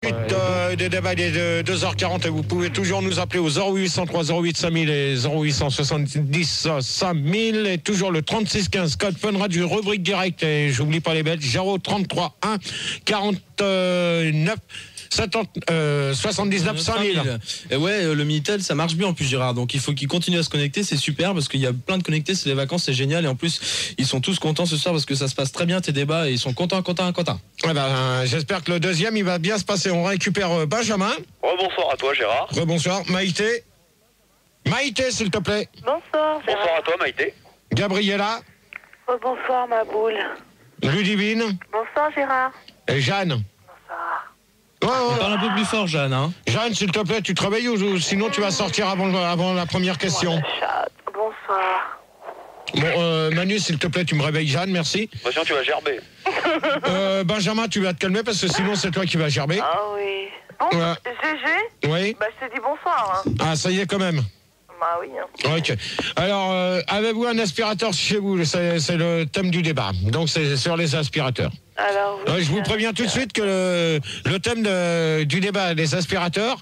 Des débats de 2h40 et vous pouvez toujours nous appeler au 0803 08 5000 et 0870 5000 et toujours le 3615 code Fun Radio rubrique direct et j'oublie pas les bêtes 033 1 49 79 5000. Et ouais, le Minitel ça marche bien en plus Gérard, donc il faut qu'ils continuent à se connecter, c'est super parce qu'il y a plein de connectés, c'est les vacances, c'est génial et en plus ils sont tous contents ce soir parce que ça se passe très bien tes débats et ils sont contents. Ouais ben, j'espère que le deuxième il va bien se passer. On récupère Benjamin. Rebonsoir à toi Gérard. Rebonsoir Maïté. Maïté s'il te plaît. Bonsoir Gérard. Bonsoir à toi Maïté. Gabriella. Bonsoir ma boule. Ludivine. Bonsoir Gérard. Et Jeanne. Bonsoir. Oh, Parle un peu plus fort Jeanne hein. Jeanne s'il te plaît, tu te réveilles ou sinon tu vas sortir avant la première question. Bonsoir. Bon, Manu, s'il te plaît, tu me réveilles, Jeanne, merci. Sinon tu vas gerber. Benjamin, tu vas te calmer parce que sinon c'est toi qui vas gerber. Ah oui. Bon, GG. Oui. Bah je te dis bonsoir. Hein. Ah, ça y est quand même. Bah oui. Hein. Ok. Alors, avez-vous un aspirateur chez vous? C'est le thème du débat. Donc c'est sur les aspirateurs. Alors, oui, Je vous préviens tout de suite que le thème du débat des aspirateurs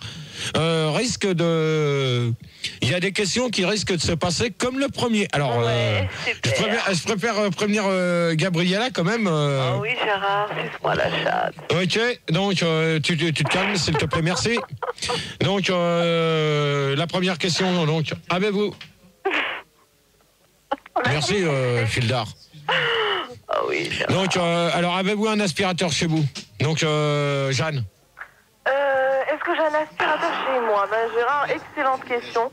risque de... Il y a des questions qui risquent de se passer comme le premier. Alors, ouais, je préfère prévenir Gabriella quand même. Oh oui, Gérard, suce-moi la chatte. Ok, donc tu te calmes, s'il te plaît, merci. Donc, la première question, donc, avez-vous... Merci, Fildar. Ah oui, Gérard. Donc, alors, avez-vous un aspirateur chez vous? Donc, Jeanne. Est-ce que j'ai un aspirateur chez moi? Ben Gérard, excellente question.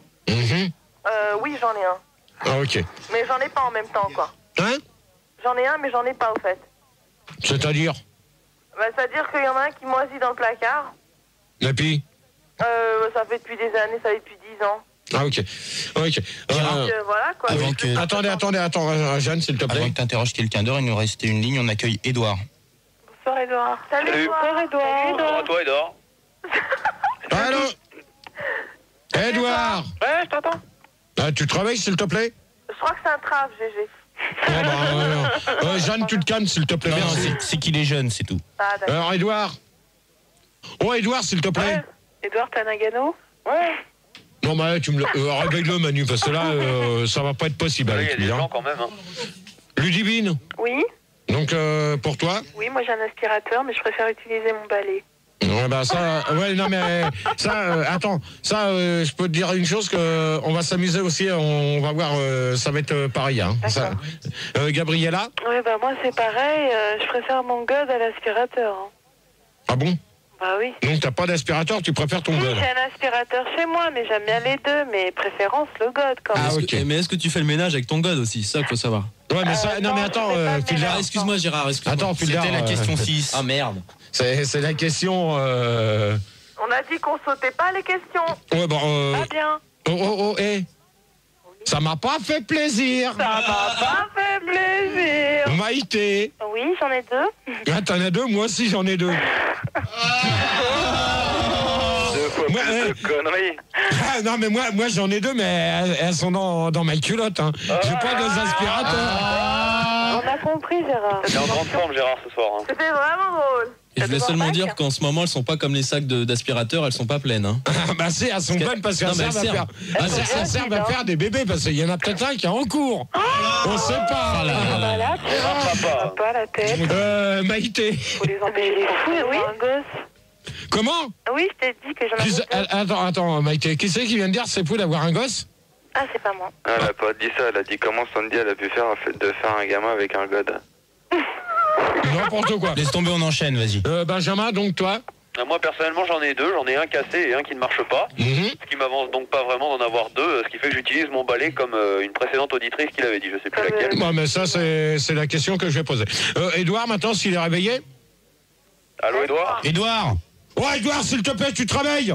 Oui, j'en ai un. Ah, ok. Mais j'en ai pas en même temps, quoi. Hein? J'en ai un, mais j'en ai pas, au fait. C'est-à-dire? Ben, c'est-à-dire qu'il y en a un qui moisit dans le placard. Et puis? Ça fait depuis des années, ça fait depuis 10 ans. Ah, ok. Ok. Donc, voilà, quoi. Avant que... Attends, Jeanne, s'il te plaît. Avant que tu interroges quelqu'un d'autre, il nous restait une ligne, on accueille Édouard. Bonsoir, Edouard. Salut, Salut. Edouard. Bonsoir à toi Edouard. Allô? Edouard. Ouais, je t'entends. Tu travailles, s'il te plaît? Je crois que c'est un trave, GG. Jeanne, tu te calmes, s'il te plaît. Non, Merci. c'est qu'il est jeune, c'est tout. Ah, d'accord. Alors, Edouard. Oh, Edouard, s'il te plaît. Ouais. Edouard, t'as Nagano? Ouais. Non, mais tu me réveille-le, Manu, parce que là, ça va pas être possible Il y avec a des lui. gens Hein. quand même. Hein. Ludivine. Oui. Donc, pour toi? Oui, moi j'ai un aspirateur, mais je préfère utiliser mon balai. Ouais, bah ça, ouais, non, mais ça, attends, ça, je peux te dire une chose que on va s'amuser aussi, on va voir, ça va être pareil, hein. Ça, Gabriella? Oui, bah moi c'est pareil, je préfère mon god à l'aspirateur. Hein. Ah bon? Bah oui. Donc t'as pas d'aspirateur, tu préfères ton Oui, god? j'ai un aspirateur chez moi, mais j'aime bien les deux, mais préférence le god quand même. Ah, ok. Mais est-ce que tu fais le ménage avec ton god aussi? Ça qu'il faut savoir. Ouais, mais ça, non, mais attends, c'est pas le Fildar, ménage. Excuse-moi Gérard, excuse-moi. attends, Fildar, C'était la question 6. Ah merde. c'est la question, On a dit qu'on sautait pas les questions. ouais, bon, Pas bien. ça m'a pas fait plaisir. Ça m'a pas fait plaisir. Maïté. Oui, j'en ai deux. Ah, t'en as deux, moi aussi j'en ai deux. Deux fois Ouais, plus de conneries. Ah, non, mais moi j'en ai deux, mais elles sont dans ma culotte. Hein. J'ai pas deux aspirateurs. On a compris, Gérard. T'es en grande forme Gérard ce soir. Hein. C'était vraiment drôle. Et je voulais seulement dire qu'en ce moment elles sont pas comme les sacs d'aspirateurs, elles sont pas pleines. Hein. Bah si, elles sont bonnes parce qu'elles Non, mais servent à faire, elles servent à faire des bébés parce qu'il y en a peut-être un qui est en cours. On sait pas. Bah là, tu vois, Papa. pas la tête. Maïté. Faut les empêcher. Il est fou, oui. Un gosse. Comment? Oui, je t'ai dit que j'en avais un. Attends, Maïté. Qui c'est qui vient de dire c'est fou d'avoir un gosse? Ah, c'est pas moi. Elle a pas dit ça, elle a dit comment Sandy elle a pu faire de faire un gamin avec un god. N'importe quoi. Laisse tomber, on enchaîne, vas-y. Benjamin, donc toi? Moi personnellement j'en ai deux, j'en ai un cassé et un qui ne marche pas. Ce qui m'avance donc pas vraiment d'en avoir deux, ce qui fait que j'utilise mon balai comme une précédente auditrice qui l'avait dit, je sais plus laquelle. Bon, mais ça c'est la question que je vais poser. Edouard, maintenant s'il est réveillé? Allô Edouard? Édouard. Oh, Edouard, s'il te plaît, tu te réveilles.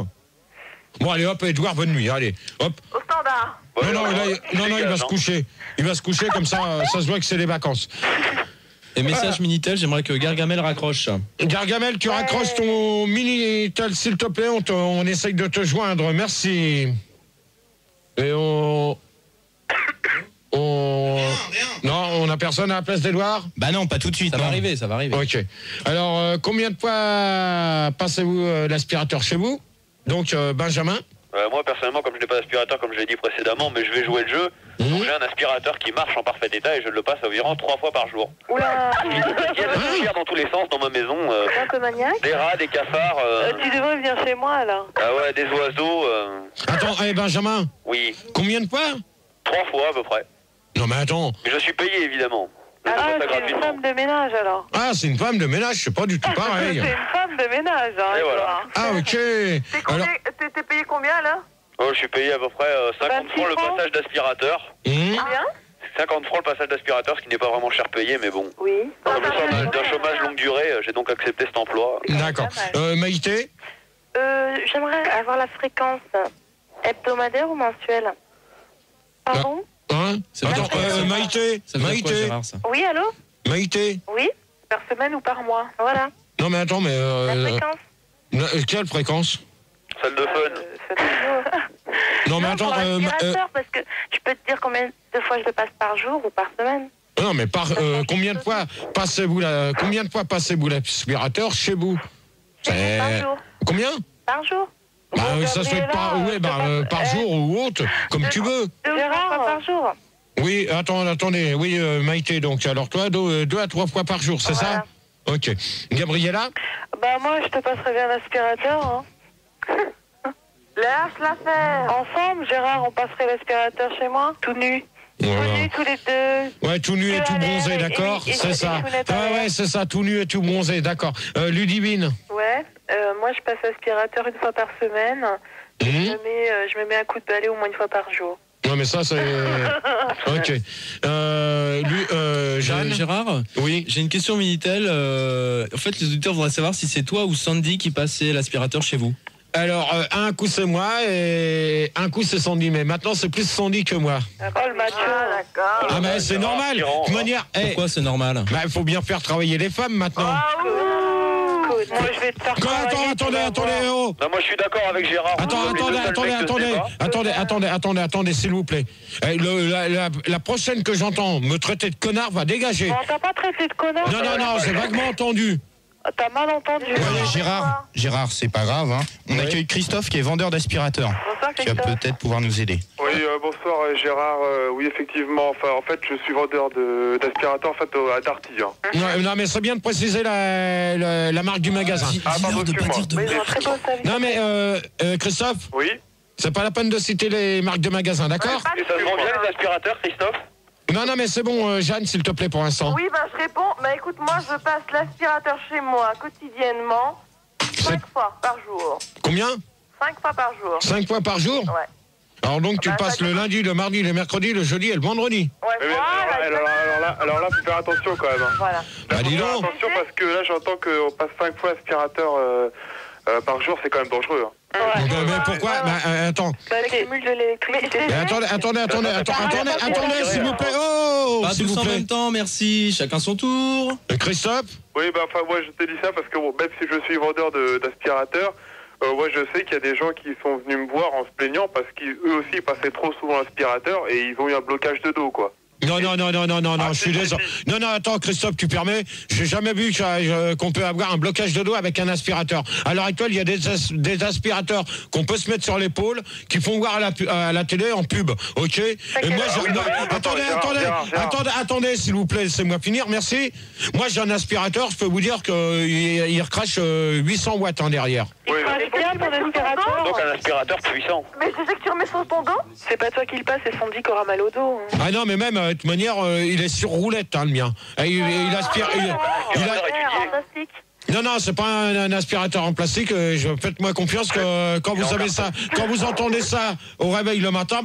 Bon, allez, hop, Edouard, bonne nuit, allez, hop. Au standard. Ouais, Non, il va se coucher. Il va se coucher, comme ça se voit que c'est les vacances. Et message Minitel, j'aimerais que Gargamel raccroche. Gargamel, tu raccroches ton Minitel, s'il te plaît, on essaye de te joindre, merci. Et non, on a personne à la place d'Edouard? Bah non, pas tout de suite. Ça va arriver, ça va arriver. Ok. Alors, combien de fois passez-vous l'aspirateur chez vous? Donc, Benjamin? Moi, personnellement, comme je n'ai pas d'aspirateur, comme je l'ai dit précédemment, mais je vais jouer le jeu, donc j'ai un aspirateur qui marche en parfait état et je le passe environ 3 fois par jour. Oula. Il y a de la poussière dans tous les sens dans ma maison. Un peu maniaque. Des rats, des cafards. Tu devrais venir chez moi, alors. Ah ouais, des oiseaux. Attends, Benjamin, Oui, combien de fois? 3 fois à peu près. Non, mais attends. Mais je suis payé, évidemment. Je Ah, fais ça c'est une gratuitement. femme de ménage, alors. Ah, c'est une femme de ménage, c'est pas du tout pareil. C'est une femme de ménage, hein. Et voilà. Edouard. Ah, ok. Alors, T'es payé combien, là? Oh, je suis payé à peu près 50 26 francs le francs. passage d'aspirateur. Combien? 50 francs le passage d'aspirateur, ce qui n'est pas vraiment cher payé, mais bon. Oui. Comme je suis d'un chômage longue durée, j'ai donc accepté cet emploi. d'accord. Maïté? J'aimerais avoir la fréquence hebdomadaire ou mensuelle. Pardon? Hein? C'est Attends, pas- Maïté? Ça veut dire quoi, Maïté? Gérard, ça? Oui, allô? Maïté? Oui? Par semaine ou par mois? Voilà. Non, mais attends, mais... La fréquence? quelle fréquence? Salle de fun. Non, mais Non, attends... pour l'aspirateur, parce que je peux te dire combien de fois je le passe par jour ou par semaine. non, mais combien de fois passez-vous l'aspirateur chez vous? Par jour. Combien? Par jour. Bah, ça se fait par jour ou autre, comme tu veux. 2 fois par jour. Oui, attendez, oui, Maïté, donc, alors toi, 2 à 3 fois par jour, c'est ça? Ok. Gabriella? Bah moi, je te passerai bien l'aspirateur, hein. Lâche l'affaire. Ensemble, Gérard, on passerait l'aspirateur chez moi, tout nu. Tout nu, tous les deux. Ouais, tout nu et tout bronzé, d'accord? C'est ça. Ouais, c'est ça, tout nu et tout bronzé, d'accord. Ludivine? Ouais, moi je passe l'aspirateur 1 fois par semaine. Je me mets un coup de balai au moins 1 fois par jour. Ouais, mais ça, c'est... Ok. Jeanne? Gérard, Oui. j'ai une question Minitel. En fait, les auditeurs voudraient savoir si c'est toi ou Sandy qui passait l'aspirateur chez vous. Alors, un coup c'est moi et un coup c'est Sandy, mais maintenant c'est plus Sandy que moi. Oh le macho, d'accord. Ah, mais c'est normal. De toute manière, Pourquoi c'est normal? il faut bien faire travailler les femmes maintenant. Moi je vais te faire travailler. Attendez, oh. Non, moi je suis d'accord avec Gérard. Attendez, s'il vous plaît. La prochaine que j'entends me traiter de connard va dégager. On t'a pas traité de connard. Non, j'ai vaguement entendu. T'as mal entendu. Gérard, c'est pas grave. Hein. On accueille Christophe qui est vendeur d'aspirateur. Bonsoir, Qui va Christophe. peut-être pouvoir nous aider. Oui, bonsoir Gérard. Oui, effectivement. Enfin, en fait, je suis vendeur d'aspirateur à Darty. Hein. Non, mais c'est bien de préciser la marque du magasin. Pardon, excuse-moi. Mais ils ont un très beau service. Non, mais Christophe, Oui. c'est pas la peine de citer les marques de magasin, d'accord? Et ça se vend bien les aspirateurs, Christophe? Non, mais c'est bon, Jeanne, s'il te plaît, pour l'instant. Oui, je réponds. Écoute, moi, je passe l'aspirateur chez moi quotidiennement 5 fois par jour. Combien? 5 fois par jour. 5 fois par jour? Ouais. Alors donc, tu passes le lundi, le mardi, le mercredi, le jeudi et le vendredi. Ouais, Mais voilà. alors là, faut faire attention quand même. Voilà. Bah, dis Faut faire donc. attention parce que là, j'entends qu'on passe 5 fois aspirateur par jour, c'est quand même dangereux. Hein. Mais pourquoi? Attends. Le cumul de l'électricité. Mais attendez, s'il vous plaît. Oh, Pas s'il tous vous en plaît. même temps, merci. Chacun son tour. Christophe? Oui, moi, je te dis ça parce que même si je suis vendeur d'aspirateur, je sais qu'il y a des gens qui sont venus me voir en se plaignant parce qu'eux aussi passaient trop souvent l'aspirateur et ils ont eu un blocage de dos, quoi. Non, je suis désolé. Non, attends, Christophe, tu permets? J'ai jamais vu qu'on peut avoir un blocage de dos avec un aspirateur. À l'heure actuelle, il y a des aspirateurs qu'on peut se mettre sur l'épaule, qui font voir à la télé en pub, ok? Et moi, attendez, s'il vous plaît, laissez-moi finir, merci. Moi, j'ai un aspirateur, je peux vous dire qu'il recrache 800 watts derrière. Il crache bien ton aspirateur. Donc un aspirateur puissant. Mais tu sais que tu remets sur ton dos? C'est pas toi qui le passe, c'est Sandy qui aura mal au dos. Ah non, mais même, de toute manière, il est sur roulette, le mien. Et il aspire... Fantastique. Non, c'est pas un aspirateur en plastique. Faites-moi confiance que quand vous avez ça, quand vous entendez ça au réveil le matin,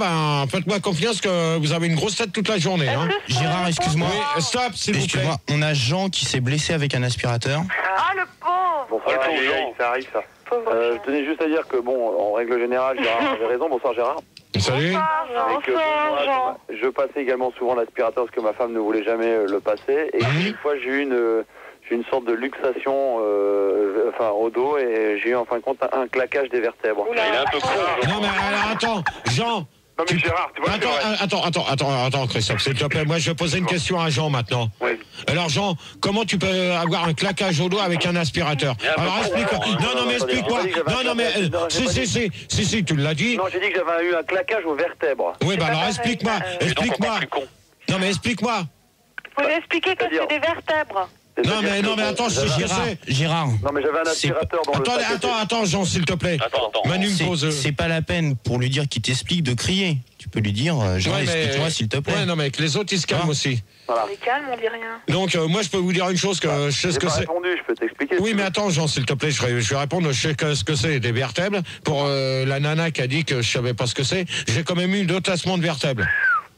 faites-moi confiance que vous avez une grosse tête toute la journée. Hein. Gérard, excuse-moi. Oui, stop, s'il vous plaît. Excuse-moi, on a Jean qui s'est blessé avec un aspirateur. Ah, le pauvre. Bonsoir, ça arrive ça. Je tenais juste à dire que, en règle générale, Gérard avait raison. Bonsoir, Gérard. Salut. Et que moi, je passais également souvent l'aspirateur parce que ma femme ne voulait jamais le passer. Et une fois, j'ai eu une sorte de luxation au dos et j'ai eu en fin de compte un claquage des vertèbres. Oula. Il est un peu con. Non, mais alors attends, Jean. Non mais Gérard, tu vois. Attends, Christophe, s'il te plaît. Moi, je vais poser une question à Jean maintenant. Oui. Alors, Jean, comment tu peux avoir un claquage au doigt avec un aspirateur? Alors, explique-moi. Non, mais explique-moi. Non, mais si, tu l'as dit. Non, j'ai dit que j'avais eu un claquage aux vertèbres. Oui, bah alors, explique-moi. Non, mais explique-moi. Vous pouvez expliquer que c'est des vertèbres. Non, mais attends, Gérard. Non, mais j'avais un aspirateur dans le sac. Attends, Jean, s'il te plaît. Attends. Manu me pose. C'est pas la peine pour lui dire qu'il t'explique de crier. Tu peux lui dire, Jean, explique-moi s'il te plaît. Ouais, non, mais que les autres, ils se calment aussi. Voilà. On est calme, on dit rien. Donc, moi, je peux vous dire une chose, que je sais ce que c'est. répondu, je peux t'expliquer. Oui, mais attends, Jean, s'il te plaît, je vais répondre. Je sais ce que c'est, des vertèbres. Pour la nana qui a dit que je savais pas ce que c'est, j'ai quand même eu deux tassements de vertèbres.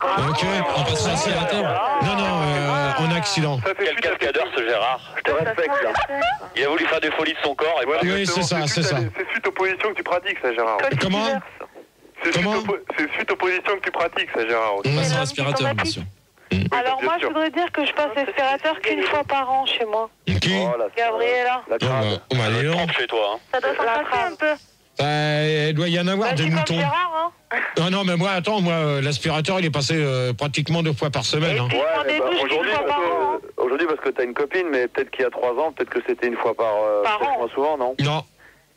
Ok, on passe à l'aspirateur. Non, en accident. Quel cascadeur ce Gérard. Je te respecte là. Il a voulu faire des folies de son corps et voilà. Oui, c'est ça. C'est suite aux positions que tu pratiques, ça, Gérard. Comment? C'est suite aux positions que tu pratiques, ça, Gérard. On passe à l'aspirateur, bien sûr. Alors moi, je voudrais dire que je passe l'aspirateur qu'une fois par an chez moi. Qui? Gabriella. La crade. On va aller long. Chez toi. Ça doit s'en passer un peu. Il doit y en avoir des moutons. Gérard, hein. Non, mais moi, l'aspirateur, il est passé pratiquement 2 fois par semaine. Hein. Aujourd'hui, parce que t'as une copine, mais peut-être qu'il y a 3 ans, peut-être que c'était une fois par an. Moins souvent, non? Non.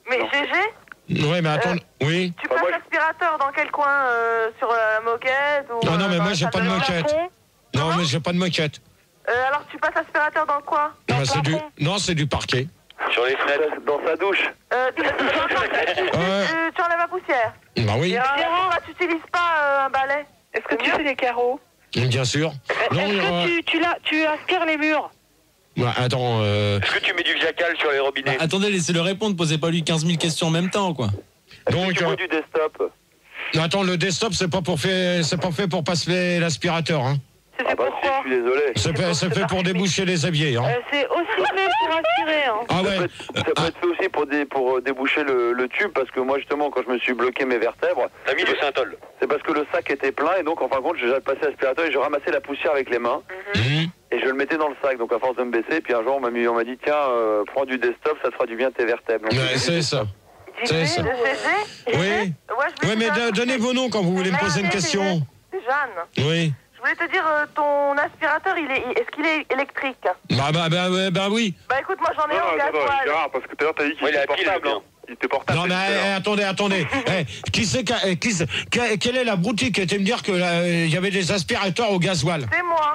Mais GG, Ouais, mais attends, oui. tu passes l'aspirateur dans quel coin? Sur la moquette ou Non, mais moi, j'ai pas de moquette. Non, mais j'ai pas de moquette. Alors tu passes l'aspirateur dans quoi? Non, c'est du parquet. Sur les fenêtres, dans sa douche. Tu enlèves la poussière. Bah oui. Gérard, tu n'utilises pas un balai. Est-ce que tu fais les carreaux? Bien sûr. Est-ce que tu aspires les murs? Bah, attends. Est-ce que tu mets du Viacal sur les robinets? Attendez, laissez-le répondre, posez pas lui 15 000 questions en même temps, quoi. Donc, tu veux du desktop? Attends, le desktop, c'est pas fait pour passer l'aspirateur, hein. C'est fait pourquoi? Je suis désolé. C'est fait pour déboucher les éviers, hein. C'est aussi fait pour aspirer, hein. Ah ouais. Ça peut être fait aussi pour déboucher le tube, parce que moi, justement, quand je me suis bloqué mes vertèbres... T'as mis du synthol? C'est parce que le sac était plein, et donc, en fin de compte, j'ai passé l'aspirateur et je ramassais la poussière avec les mains. Et je le mettais dans le sac, donc à force de me baisser, puis un jour, on m'a dit, tiens, prends du desktop, ça te fera du bien tes vertèbres. Donc, c'est ça. C'est ça. Oui. Oui, mais donnez vos noms quand vous voulez me poser une question. C'est Jeanne. Oui. Je voulais te dire, ton aspirateur, est-ce qu'il est électrique? Bah oui. Bah écoute, moi j'en ai un au gasoil. Gérard, parce que tout à l'heure, t'as dit qu'il était portable. Il était portable. Non, mais attendez. Quelle est la broutique qui était me dire qu'il y avait des aspirateurs au gasoil? C'est moi.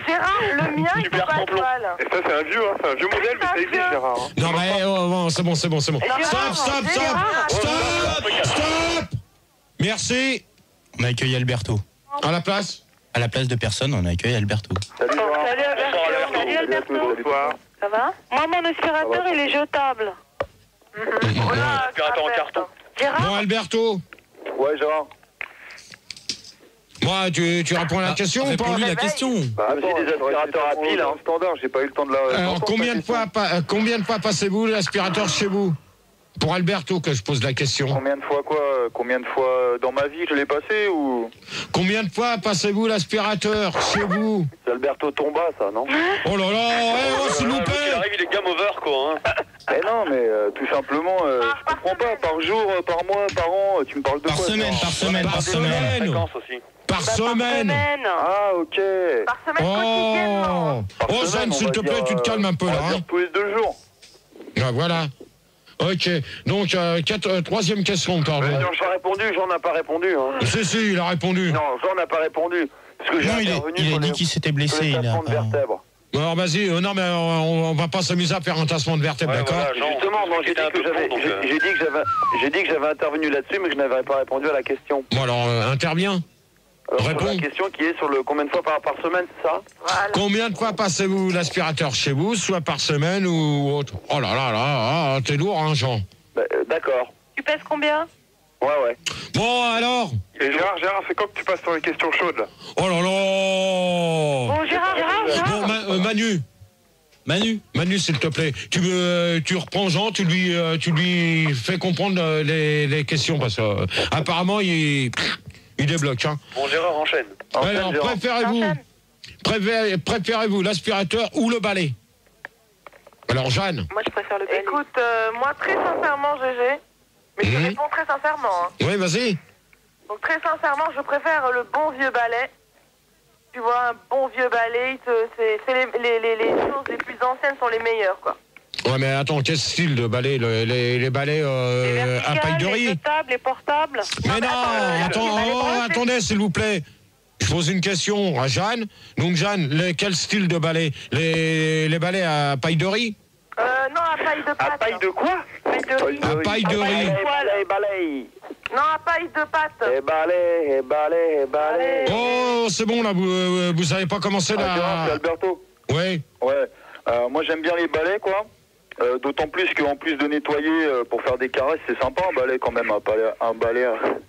Gérard, le mien, il est pas gasoil. Et ça, c'est un vieux modèle, mais ça existe, Gérard. Non, mais c'est bon. Stop. Merci. On a accueilli Alberto. À la place? À la place de personne, on a accueilli Alberto. Salut, Salut Alberto. Bonsoir. Ça va? Moi, mon aspirateur, il est jetable. Aspirateur en carton. Gérard? Bon, Alberto. Ouais, Gérard. Moi, tu réponds à la question ou pas? Réponds-lui la question. Bah, j'ai des aspirateurs à pile, hein. Standard, j'ai pas eu le temps de la... Alors, combien de fois passez-vous l'aspirateur chez vous? Pour Alberto que je pose la question. Combien de fois quoi? Combien de fois dans ma vie je l'ai passé ou... Combien de fois passez-vous l'aspirateur chez vous? C'est Alberto Tomba, ça, non? Oh là là, s'il vous plaît! Il arrive, il est game over, quoi, hein. Mais non, mais tout simplement, je comprends pas. Par jour, par mois, par an, tu me parles de Par quoi? semaine. Par semaine. Ah, ok. Par semaine quotidiennement. Oh, Jeanne, s'il te plaît, tu te calmes un peu, là. Tous les 2 jours. Ah, voilà. Ok, donc, troisième question, pardon. Jean n'a pas répondu, hein. Si, il a répondu. Non, Jean n'a pas répondu. Parce que Non, il a dit qu'il s'était blessé. Alors, vas-y, non, mais on va pas s'amuser à faire un tassement de vertèbres, d'accord? Voilà, justement, non, j'ai dit que j'avais intervenu là-dessus, mais que je n'avais pas répondu à la question. Bon, alors, interviens. Alors, réponds. la question qui est sur le combien de fois par semaine, c'est ça? Voilà. Combien de fois passez-vous l'aspirateur chez vous, soit par semaine ou autre? Oh là là, t'es lourd, hein, Jean? D'accord. Tu pèses combien? Ouais. Bon, alors? Et Gérard, c'est quand que tu passes sur les questions chaudes, là? Oh là là! Bon, Gérard. Bon, Manu, s'il te plaît, tu reprends Jean, tu lui fais comprendre les questions, parce que apparemment, il débloque, hein. Bon, Gérard, enchaîne. Alors, préférez-vous l'aspirateur ou le balai? Alors, Jeanne? Moi, je préfère le balai. Écoute, moi, très sincèrement, GG, mais je réponds très sincèrement, hein. Oui, vas-y. Donc très sincèrement, je préfère le bon vieux balai. Tu vois, un bon vieux balai, les choses les plus anciennes sont les meilleures, quoi. Ouais, mais attends, quel style de balai? Les balais à paille de riz? Les jetables, les portables. Mais non, attendez, s'il vous plaît. Je pose une question à Jeanne. Donc, Jeanne, quel style de balai? Les balais à paille de riz? Non, à paille de pâte. À paille de quoi? Paille de riz. À paille de riz. Balai. Non, à paille de pâte. Balai. Oh, c'est bon, là, vous savez pas commencer Gérard, c'est là. Alberto. Oui. Ouais. Moi, j'aime bien les balais, quoi. D'autant plus qu'en plus de nettoyer pour faire des caresses, c'est sympa un balai quand même, un balai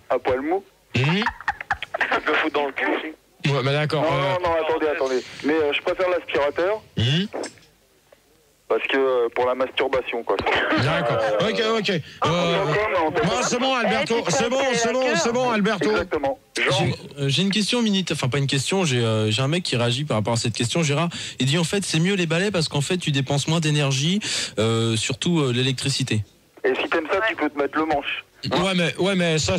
à poil mou. Mmh. Tu peux foutre dans le cul aussi. Ouais, mais d'accord. Non, attendez. Mais je préfère l'aspirateur. Mmh. Parce que pour la masturbation, quoi. D'accord. Ok. Bon, c'est bon, Alberto. C'est bon, Alberto. Exactement. J'ai une question, Minute. Enfin, pas une question. J'ai un mec qui réagit par rapport à cette question, Gérard. Il dit en fait, c'est mieux les balais parce qu'en fait, tu dépenses moins d'énergie, surtout l'électricité. Et si t'aimes ça, tu peux te mettre le manche. Ouais, mais ça,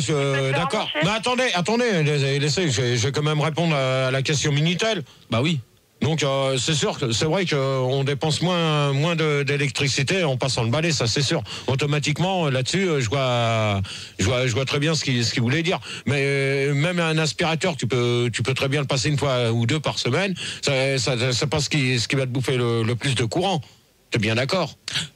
d'accord. Mais attendez, laissez, je vais quand même répondre à la question Minitel. Bah oui. Donc c'est sûr que c'est vrai qu'on dépense moins d'électricité en passant le balai, ça c'est sûr. Automatiquement là-dessus, je vois très bien ce qu'il voulait dire. Mais même un aspirateur, tu peux très bien le passer une fois ou deux par semaine. C'est pas ce qui va te bouffer le plus de courant. T'es bien d'accord?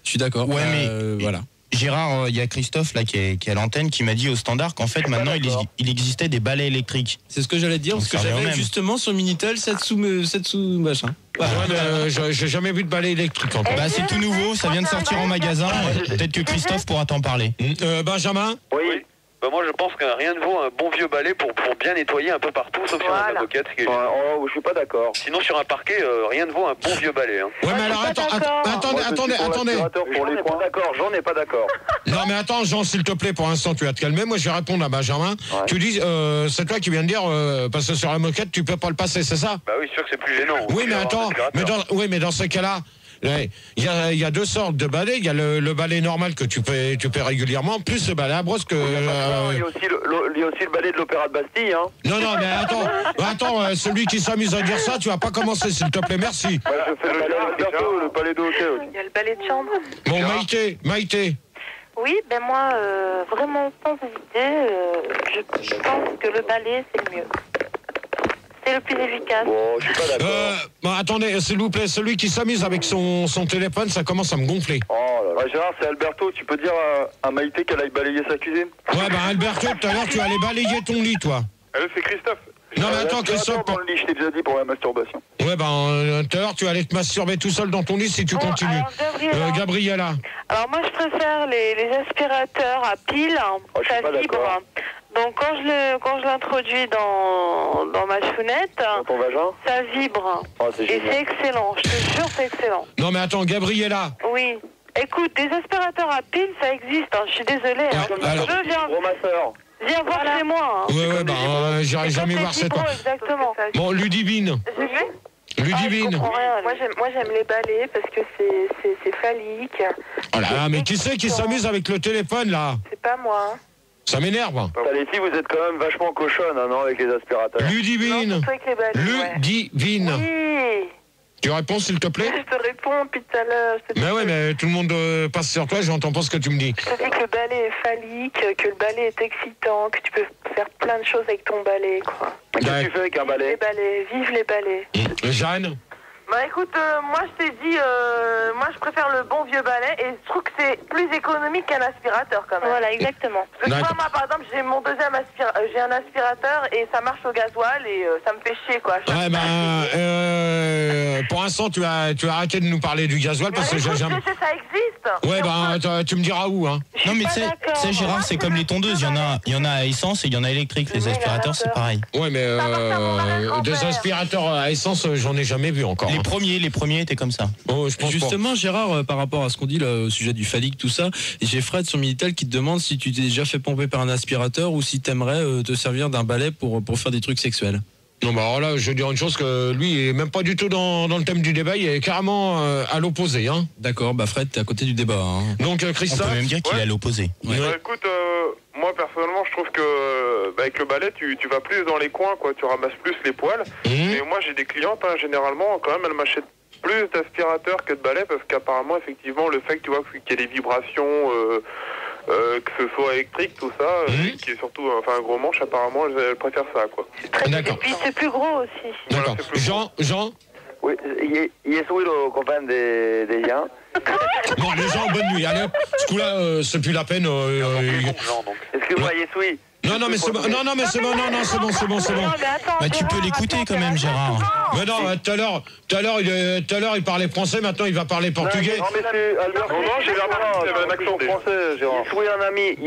Je suis d'accord. Ouais, mais voilà. Gérard, il y a Christophe là qui est à l'antenne qui m'a dit au standard qu'en fait maintenant il existait des balais électriques. C'est ce que j'allais dire, parce que j'avais justement sur Minitel 7 sous machin. Ouais, mais j'ai jamais vu de balai électrique encore. Bah c'est tout nouveau, ça vient de sortir en magasin. Peut-être que Christophe pourra t'en parler. Benjamin? Oui. Bah moi je pense que rien ne vaut un bon vieux balai pour bien nettoyer un peu partout, sauf sur la moquette. Je suis pas d'accord. Sinon sur un parquet, rien ne vaut un bon vieux balai. Hein. Ouais, mais alors attendez. J'en ai pas d'accord. Non mais attends, Jean, s'il te plaît, pour l'instant tu vas te calmer. Moi je vais répondre à Benjamin. Ouais. Tu dis, c'est toi qui viens de dire, parce que sur la moquette tu peux pas le passer, c'est ça? Bah oui, sûr que c'est plus gênant. Oui, mais attends, mais dans ce cas-là, il y a deux sortes de balais. Il y a le balai normal que tu fais régulièrement, plus le balai à brosse que. Il y a aussi le balai de l'Opéra de Bastille. Hein. Non, mais attends, celui qui s'amuse à dire ça, tu vas pas commencer, s'il te plaît, merci. Ouais, je fais le balai de hôtel aussi. Il y a le balai de chambre. Bon, Maïté. Oui, ben moi, vraiment sans hésiter, je pense que le balai c'est le mieux. C'est le plus efficace. Bon, je suis pas d'accord. Attendez, s'il vous plaît, celui qui s'amuse avec son téléphone, ça commence à me gonfler. Oh là là, Gérard, c'est Alberto. Tu peux dire à Maïté qu'elle aille balayer sa cuisine? Ouais, bah Alberto, tout à l'heure, tu allais balayer ton lit, toi. C'est Christophe. Non, mais attends, Christophe. Dans le lit, je t'ai déjà dit pour la masturbation. Ouais, tout à l'heure, tu allais te masturber tout seul dans ton lit si tu continues. Alors, Gabriella. Alors, moi, je préfère les aspirateurs à pile. Ça vibre. Donc quand je l'introduis dans ma chounette, dans ton vagin, ça vibre. Et c'est excellent, je te jure, c'est excellent. Non mais attends, Gabriella. Oui. Écoute, des aspirateurs à piles, ça existe, hein. Je suis désolée. Viens voir chez moi. Hein. Ouais, j'irai jamais voir cette fois. Exactement. Bon, Ludivine. Ludivine. Moi j'aime les balais parce que c'est phallique. Oh là, mais qui c'est qui s'amuse avec le téléphone là? C'est pas moi. Ça m'énerve. Les filles, vous êtes quand même vachement cochonnes, hein, non, avec les aspirateurs. Ludivine. Ludivine. Oui. Tu réponds s'il te plaît? Je te réponds depuis tout à l'heure. Mais ouais, mais tout le monde passe sur toi, j'entends pas ce que tu me dis. Je te dis que le balai est phallique, que le balai est excitant, que tu peux faire plein de choses avec ton balai, quoi. Qu'est-ce que tu fais avec un balai? Vive les balais. Jeanne? Bah écoute, moi je t'ai dit, moi je préfère le bon vieux balai et je trouve que c'est plus économique qu'un aspirateur quand même. Voilà, exactement. Parce que moi par exemple, j'ai mon deuxième j'ai un aspirateur et ça marche au gasoil et ça me fait chier quoi. Ouais, pour l'instant tu as arrêté de nous parler du gasoil parce que ça existe. Ouais, tu me diras où, hein. Non mais tu sais Gérard, c'est comme les tondeuses, il y en a à essence et il y en a électrique. Les aspirateurs c'est pareil. Ouais, mais des aspirateurs à essence, j'en ai jamais vu encore. Les premiers étaient comme ça. Oh, je pense justement, Gérard, par rapport à ce qu'on dit là, au sujet du phallique, tout ça, j'ai Fred sur Minitel qui te demande si tu t'es déjà fait pomper par un aspirateur ou si t'aimerais te servir d'un balai pour faire des trucs sexuels. Non, bah alors là, je vais dire une chose que lui, il est même pas du tout dans le thème du débat, il est carrément à l'opposé, hein. D'accord, bah Fred, t'es à côté du débat, hein. Donc Christophe. On peut même dire qu'il est à l'opposé. Ouais. Écoute, moi personnellement, je trouve que avec le balai, tu vas plus dans les coins, quoi. Tu ramasses plus les poils. Et moi, j'ai des clientes, hein, généralement, quand même, elles m'achètent plus d'aspirateurs que de balais parce qu'apparemment, effectivement, le fait que tu vois qu'il y a des vibrations, que ce soit électrique, tout ça, qui est surtout un gros manche, apparemment, elles préfèrent ça, quoi. D'accord. Et puis c'est plus gros aussi. D'accord. Voilà, Jean Oui, je suis le copain de Jean. Bon, les gens, bonne nuit. Allez, ce coup-là, c'est plus la peine. Excuse-moi, je suis. Non, mais c'est bon. Non, mais c'est bon. Bah, tu peux l'écouter quand même, Gérard. Mais non, tout à l'heure, il parlait français, maintenant il va parler portugais. Non, mais c'est Albert. Non, j'ai un accent français, Gérard. Je suis un ami,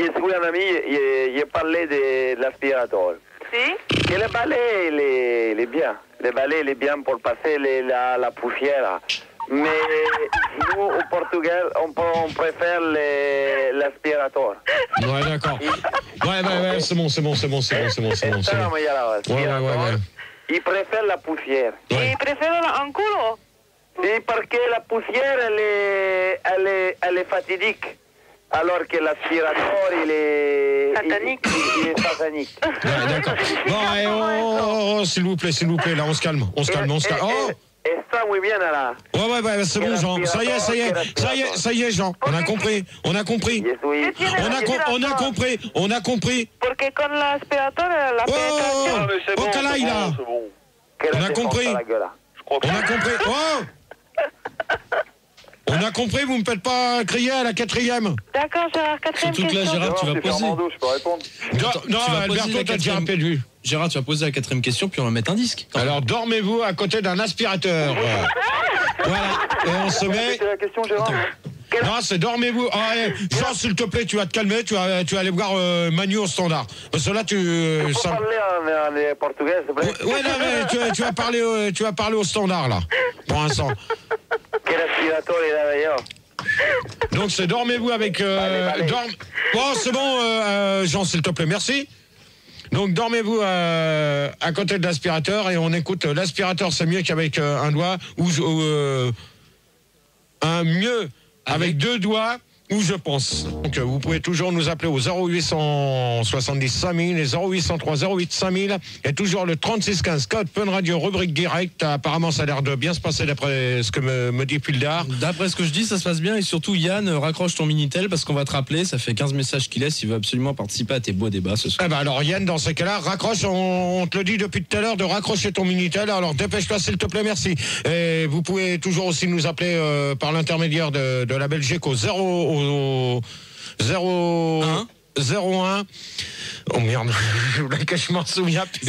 j'ai parlé de l'aspirateur. Si. Et le balai, il est bien. Le balai, il est bien pour passer la poussière. Mais nous, au Portugal, on préfère l'aspirateur. Ouais, d'accord. Ouais, c'est bon. Ouais. Il préfère la poussière. Il préfère un culo. Oui, parce que la poussière, elle est fatidique. Alors que l'aspirateur, il est... Satanique. Il est satanique. Ouais, d'accord. Bon, s'il vous plaît, là, on se calme. Oh! Está muy bien, là. Ouais, c'est bon, Jean. Ça y est, Jean. On a compris. Je suis... On a compris. Parce que con l'aspirateur, la pénétration... Oh, calaï, là. On a compris. Oh! On a compris, vous me faites pas crier à la 4e. D'accord, Gérard, 4e question. Surtout que là, Gérard, tu vas poser. Je peux répondre. Non, Alberto, t'as déjà répondu. Gérard, tu vas poser la 4e question, puis on va mettre un disque. Alors, dormez-vous à côté d'un aspirateur. Voilà. Et on se met... C'était la question, Gérard. Non, c'est dormez-vous. Jean, s'il te plaît, tu vas te calmer, tu vas aller voir Manu au standard. Parce que là, tu... Tu peux parler en portugais, s'il te plaît. Ouais, non, mais tu vas parler au standard, là, pour l'instant. Quel aspirateur il a d'ailleurs? Donc, c'est dormez-vous avec... Bon, c'est bon, Jean, s'il te plaît, merci. Donc, dormez-vous à côté de l'aspirateur et on écoute l'aspirateur, c'est mieux qu'avec un doigt ou un mieux avec 2 doigts. Où je pense. Donc, vous pouvez toujours nous appeler au 0870 5000 et 0803 08 5000 et toujours le 3615 code Fun Radio rubrique direct. Apparemment, ça a l'air de bien se passer d'après ce que me dit Pildar. D'après ce que je dis, ça se passe bien et surtout, Yann, raccroche ton Minitel parce qu'on va te rappeler. Ça fait 15 messages qu'il laisse. Il veut absolument participer à tes beaux débats ce soir. Alors, Yann, dans ces cas-là, raccroche. On te le dit depuis tout à l'heure de raccrocher ton Minitel. Alors, dépêche-toi, s'il te plaît, merci. Et vous pouvez toujours aussi nous appeler par l'intermédiaire de la Belgique au 01. Oh merde, je m'en souviens plus.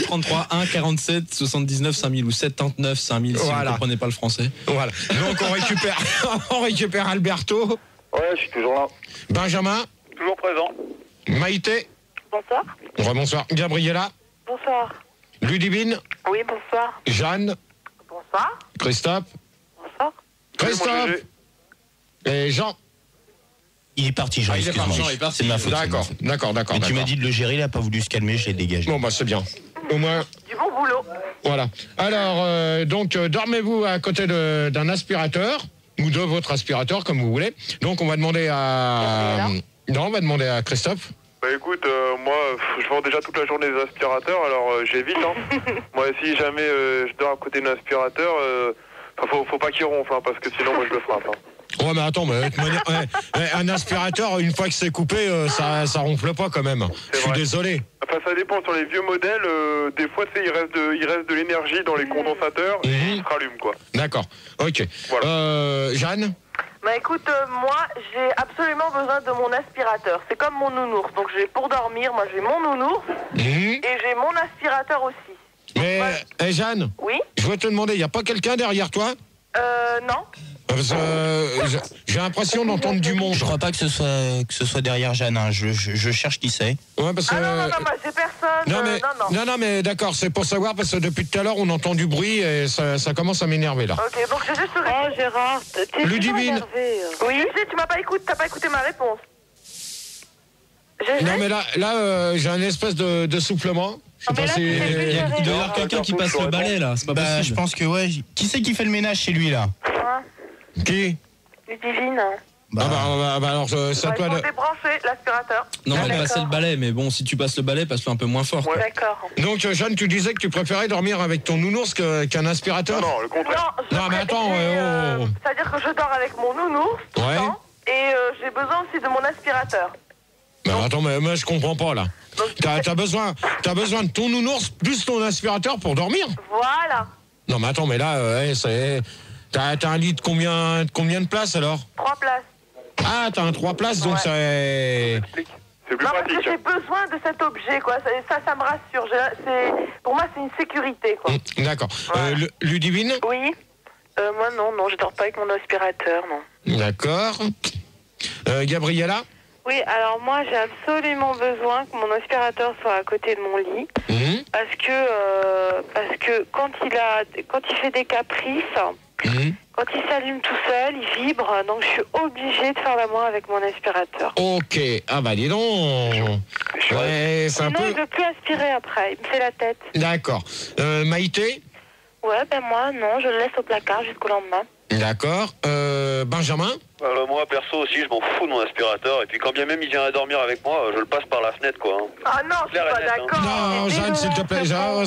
0033 1 47 79 5000 ou 79 5000 si vous ne comprenez pas le français. Voilà. Donc on récupère Alberto. Ouais, je suis toujours là. Benjamin. Toujours présent. Bonsoir. Maïté. Bonsoir. Gabriella. Bonsoir. Ludivine. Oui, bonsoir. Jeanne. Bonsoir. Christophe. Bonsoir. Christophe. Et Jean. Il est parti, Jean, excuse-moi. C'est de ma faute. D'accord. Mais tu m'as dit de le gérer, il n'a pas voulu se calmer, je l'ai dégagé. Bon, bah c'est bien. Au moins... Du bon boulot. Voilà. Alors, donc, dormez-vous à côté d'un aspirateur, ou de votre aspirateur, comme vous voulez. Donc, on va demander à... Non, on va demander à Christophe. Bah écoute, moi, je vends déjà toute la journée des aspirateurs, alors j'évite. Moi, si jamais je dors à côté d'un aspirateur, faut pas qu'il ronfle, parce que sinon, moi, je le frappe. Ouais, mais attends, un aspirateur, une fois que c'est coupé, ça ronfle pas quand même. Je suis désolé. Enfin, ça dépend. Sur les vieux modèles, des fois, tu sais, il reste de l'énergie dans les condensateurs et ils se rallument, quoi. D'accord. Ok. Voilà. Jeanne. Bah écoute, moi, j'ai absolument besoin de mon aspirateur. C'est comme mon nounours. Donc, pour dormir, moi, j'ai mon nounours et j'ai mon aspirateur aussi. Mais, Jeanne. Oui. Je voudrais te demander, il n'y a pas quelqu'un derrière toi? Non. J'ai l'impression d'entendre du monde. Je crois pas que ce soit derrière Jeanne. Hein. Je cherche qui c'est. Ouais, parce que... non, moi j'ai personne. Non, mais d'accord, c'est pour savoir parce que depuis tout à l'heure on entend du bruit et ça commence à m'énerver là. Ok, donc j'ai juste... Oh Gérard, t'es Ludivine. Oui, tu m'as pas écouté, t'as pas écouté ma réponse. Non mais là j'ai un espèce de soufflement. Je sais pas si... Il doit y avoir quelqu'un qui passe le balai là, c'est pas possible. Je pense que ouais. Qui c'est qui fait le ménage chez lui là? Qui? Ludivine. alors ça il toi faut débrancher l'aspirateur. Non, passer le balai, mais bon, si tu passes le balai, passe-le un peu moins fort. Ouais. D'accord. Donc Jeanne, tu disais que tu préférais dormir avec ton nounours qu'un aspirateur? Non, le contraire. Non, mais attends, c'est-à-dire que je dors avec mon nounours tout le temps, et j'ai besoin aussi de mon aspirateur. Bah attends, mais moi je comprends pas là. T'as besoin de ton nounours plus ton aspirateur pour dormir? Voilà. Non mais attends, mais là, t'as un lit de combien de places alors? 3 places. Ah, t'as un 3 places, donc c'est plus non, pratique. parce que j'ai besoin de cet objet, quoi. Ça me rassure. Pour moi, c'est une sécurité, quoi. D'accord. Voilà. Ludivine? Oui. Moi, non, je dors pas avec mon aspirateur, non. D'accord. Gabriella? Oui, alors moi, j'ai absolument besoin que mon aspirateur soit à côté de mon lit. Parce que quand il fait des caprices, quand il s'allume tout seul, il vibre, donc je suis obligée de faire l'amour avec mon aspirateur. Ok, ah bah dis donc. Ouais, c'est un peu... Sinon, il veut plus aspirer après, il me fait la tête. D'accord. Maïté? Ouais, moi, non, je le laisse au placard jusqu'au lendemain. D'accord. Benjamin? Alors moi perso aussi je m'en fous de mon aspirateur et puis quand bien même il vient à dormir avec moi je le passe par la fenêtre quoi. Ah non, je suis pas d'accord. Non, Jeanne s'il te plaît, Jeanne.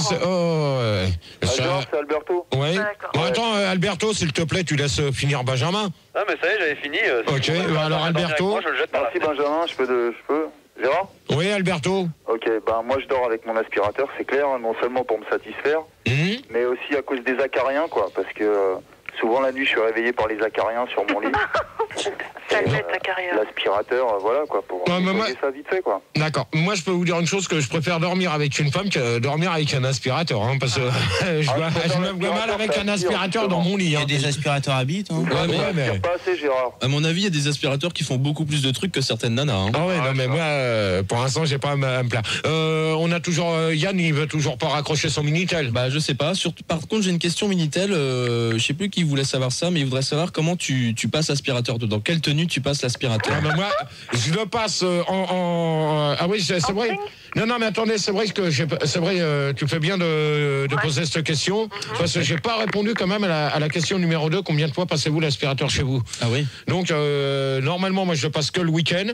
C'est Alberto. Oui. Bon, attends Alberto s'il te plaît tu laisses finir Benjamin. Ah mais ça y est j'avais fini. Ok, alors Alberto. Moi, je le jette par la fenêtre. Benjamin, je peux Gérard? Oui Alberto. Ok, moi je dors avec mon aspirateur, c'est clair, non seulement pour me satisfaire, mais aussi à cause des acariens quoi, parce que souvent la nuit je suis réveillé par les acariens sur mon lit. L'aspirateur, voilà quoi, pour nettoyer ça vite fait quoi. D'accord. Moi je peux vous dire une chose, que je préfère dormir avec une femme que dormir avec un aspirateur, hein, parce que je me vois mal avec un aspirateur dans mon lit. Il y a des aspirateurs à bite. Hein. Mais... Pas assez Gérard. À mon avis, il y a des aspirateurs qui font beaucoup plus de trucs que certaines nanas. Hein. Ah ouais, non mais moi, pour l'instant, j'ai pas à me plaindre. On a toujours Yann, il veut toujours pas raccrocher son Minitel. Bah je sais pas. Par contre, j'ai une question Minitel. Je sais plus qui voulait savoir ça, mais il voudrait savoir comment tu passes l'aspirateur. Dans quelle tenue tu passes l'aspirateur? Ah, moi, je le passe ah oui, c'est vrai. Non, mais attendez, c'est vrai que tu fais bien de poser cette question, parce que j'ai pas répondu quand même à la question numéro 2. Combien de fois passez-vous l'aspirateur chez vous? Ah oui. Donc normalement, moi je le passe que le week-end,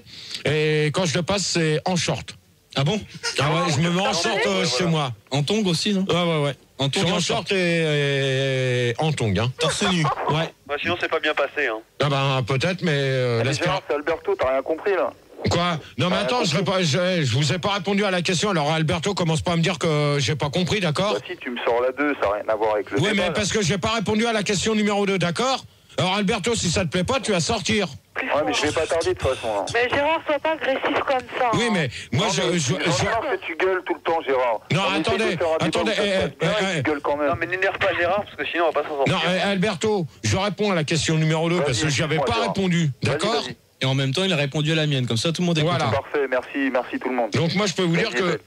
et quand je le passe, c'est en short. Ah bon? Ah ouais, je me mets en short chez moi. En tongs aussi, non? Ouais. En short et en tongs, hein. Torse nu. Ouais. Bah, sinon c'est pas bien passé hein. Ah ben peut-être, mais Gérard, c'est Alberto, t'as rien compris là? Quoi? Non mais attends, je vous ai pas répondu à la question. Alors Alberto, commence pas à me dire que j'ai pas compris, d'accord? Bah si, tu me sors la 2, ça n'a rien à voir avec le Oui, débat, mais parce que j'ai pas répondu à la question numéro 2, d'accord? Alors Alberto, si ça te plaît pas, tu vas sortir. Ouais, mais je vais pas tarder de toute façon. Là. Mais Gérard, sois pas agressif comme ça. Oui, mais moi Gérard, tu gueules tout le temps, Gérard. Non, attendez. Tu gueules quand même. Non mais n'énerve pas Gérard parce que sinon on va pas s'en sortir. Non, Alberto, je réponds à la question numéro 2 parce que j'y avais pas répondu, d'accord? Et en même temps, il a répondu à la mienne, comme ça tout le monde est content. Parfait, merci tout le monde. Donc moi je peux vous dire que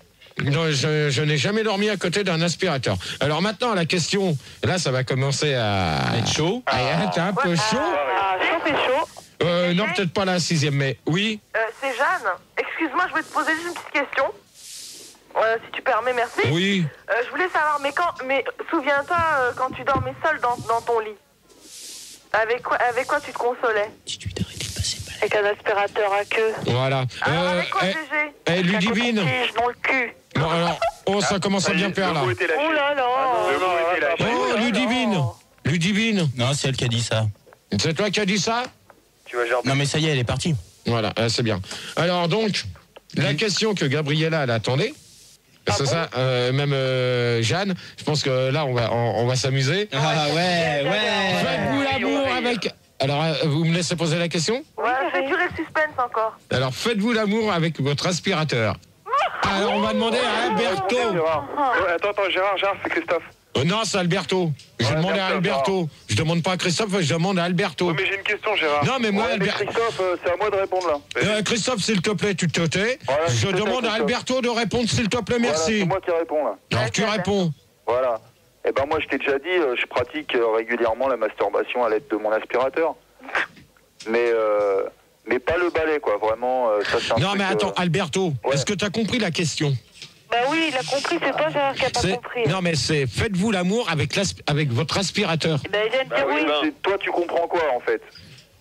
non, je n'ai jamais dormi à côté d'un aspirateur. Alors maintenant la question, là ça va commencer à être chaud. À être un peu chaud. C'est chaud. Non, peut-être pas la 6e, mais oui. C'est Jeanne. Excuse-moi, je vais te poser juste une petite question. Si tu permets, merci. Oui. Je voulais savoir, mais souviens-toi quand tu dormais seul dans ton lit. Avec quoi tu te consolais? Avec un aspirateur à queue. Voilà. Alors avec quoi, GG? Ludivine. Dans le cul. Bon alors, ça commence à bien faire là. Oh là là. Oh Ludivine. Non, c'est elle qui a dit ça. C'est toi qui as dit ça? Tu vas gérer. Non mais ça y est, elle est partie. Voilà, c'est bien. Alors donc, la question que Gabriella elle attendait, c'est ça, même Jeanne, je pense que là on va s'amuser. Ah ouais. Faites-vous l'amour avec... Alors, vous me laissez poser la question? Ouais, fais durer le suspense encore. Alors, faites-vous l'amour avec votre aspirateur? Alors, on va demander à Alberto. Attends, Gérard, c'est Christophe. Non, c'est Alberto. Je demande à Alberto. Je demande pas à Christophe, je demande à Alberto. Ouais, mais j'ai une question, Gérard. Non, mais moi, Christophe, c'est à moi de répondre là. Christophe, s'il te plaît, tu te tais. Voilà, je demande à Alberto de répondre, s'il te plaît, merci. Voilà, c'est moi qui réponds là. Alors, tu réponds. Voilà. Eh ben moi, je t'ai déjà dit, je pratique régulièrement la masturbation à l'aide de mon aspirateur. Mais pas le balai, quoi. Vraiment, ça c'est un Non, truc, mais attends, Alberto, est-ce que tu as compris la question? Bah oui, il a compris, c'est toi, Gérard, qui a pas compris. Non, mais c'est faites-vous l'amour avec votre aspirateur. Ben, il vient de dire oui. Toi, tu comprends quoi, en fait?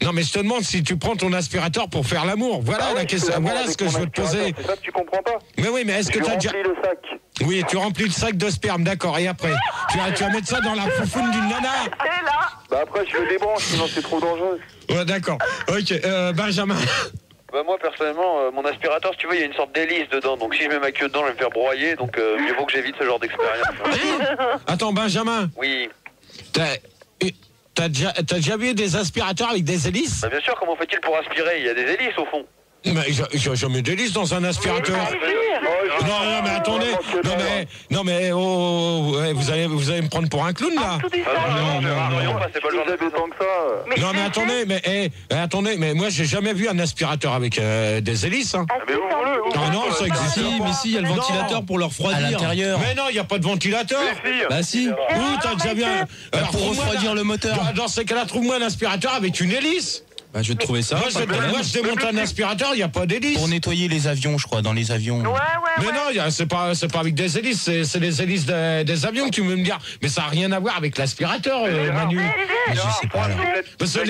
Non, mais je te demande si tu prends ton aspirateur pour faire l'amour. Voilà la question. Voilà ce que je veux te poser. C'est ça que tu comprends pas. Mais oui, mais est-ce que tu as déjà... le sac. Oui, tu remplis le sac de sperme, d'accord. Et après, tu vas mettre ça dans la foufoune d'une nana. Et là. Bah après, je le débranche, sinon c'est trop dangereux. Ouais, d'accord. Ok, Benjamin. Bah moi personnellement, mon aspirateur, si tu veux, il y a une sorte d'hélice dedans. Donc si je mets ma queue dedans, je vais me faire broyer. Donc mieux vaut que j'évite ce genre d'expérience. Attends, Benjamin. Oui. T'as déjà vu des aspirateurs avec des hélices? Bah bien sûr, comment fait-il pour aspirer? Il y a des hélices au fond. Mais j'ai jamais d'hélice dans un aspirateur. Non, mais attendez. Non, mais ouais, vous allez me prendre pour un clown là. Non, c'est pas le genre de tant que ça. Non, mais attendez, mais moi j'ai jamais vu un aspirateur avec des hélices. Hein. Non, ça existe. Mais si, il y a le ventilateur pour leur refroidir. À l'intérieur. Mais non, il n'y a pas de ventilateur. Bah si. Oui, t'as déjà vu un... Alors, pour refroidir le moteur. Dans ces cas-là, trouve-moi un aspirateur avec une hélice. Bah, je vais te trouver ça. Moi, je démonte un aspirateur, il n'y a pas d'hélice. Pour nettoyer les avions, je crois, dans les avions. Mais non, c'est pas avec des hélices, c'est les hélices des avions que tu veux me dire. Mais ça n'a rien à voir avec l'aspirateur, Manu. Mais je sais pas. Alors. Parce que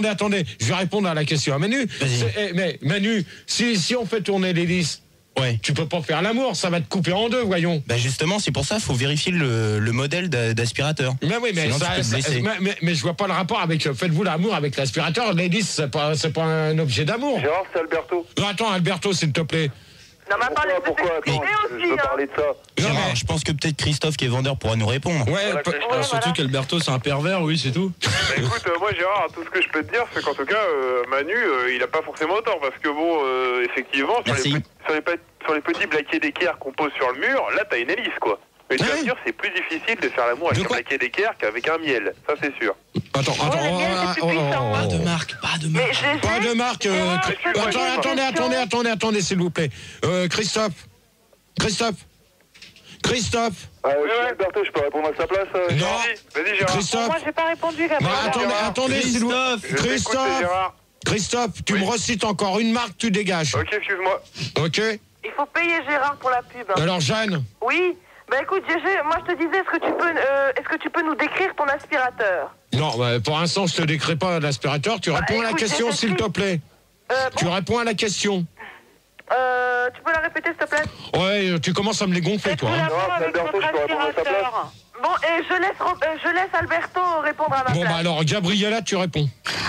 attendez, je vais répondre à la question à Manu. Mais Manu, si on fait tourner l'hélice, ouais. Tu peux pas faire l'amour, ça va te couper en deux, voyons. Bah justement, c'est pour ça qu'il faut vérifier le modèle d'aspirateur. Mais oui, mais je vois pas le rapport avec faites-vous l'amour avec l'aspirateur. L'hélice, c'est pas un objet d'amour. Gérard, c'est Alberto. Attends, Alberto, s'il te plaît. Non, mais attends, pourquoi je veux parler de ça. Gérard, je pense que peut-être Christophe qui est vendeur pourra nous répondre. Ouais, surtout qu'Alberto c'est un pervers, oui, c'est tout. Bah, écoute, moi Gérard, tout ce que je peux te dire, c'est qu'en tout cas, Manu, il a pas forcément tort, parce que bon, effectivement, sur les petits plaquets d'équerre qu'on pose sur le mur, là t'as une hélice, quoi. Mais tu vas me dire, c'est plus difficile de faire l'amour avec un plaquet d'équerre qu'avec un miel, ça c'est sûr. Attends. Pas de marque. Pas de marque. Attendez, s'il vous plaît. Christophe. Alberto, je peux répondre à sa place Non. Vas-y, Gérard. Christophe. Moi, j'ai pas répondu. Attendez, s'il vous plaît. Christophe, tu me recites encore une marque, tu dégages. Ok, excuse-moi. Ok. Il faut payer Gérard pour la pub. Alors, Jeanne. Oui. Bah écoute, GG, moi je te disais, est-ce que tu peux nous décrire ton aspirateur? Non, pour l'instant, je te décris pas l'aspirateur. Tu réponds à la question, s'il te plaît. Tu réponds à la question. Tu peux la répéter, s'il te plaît? Ouais, tu commences à me les gonfler, toi. Alberto, je peux répondre à sa place. Bon, et je laisse Alberto répondre à ma place. Bon, bah alors, Gabriella, tu réponds.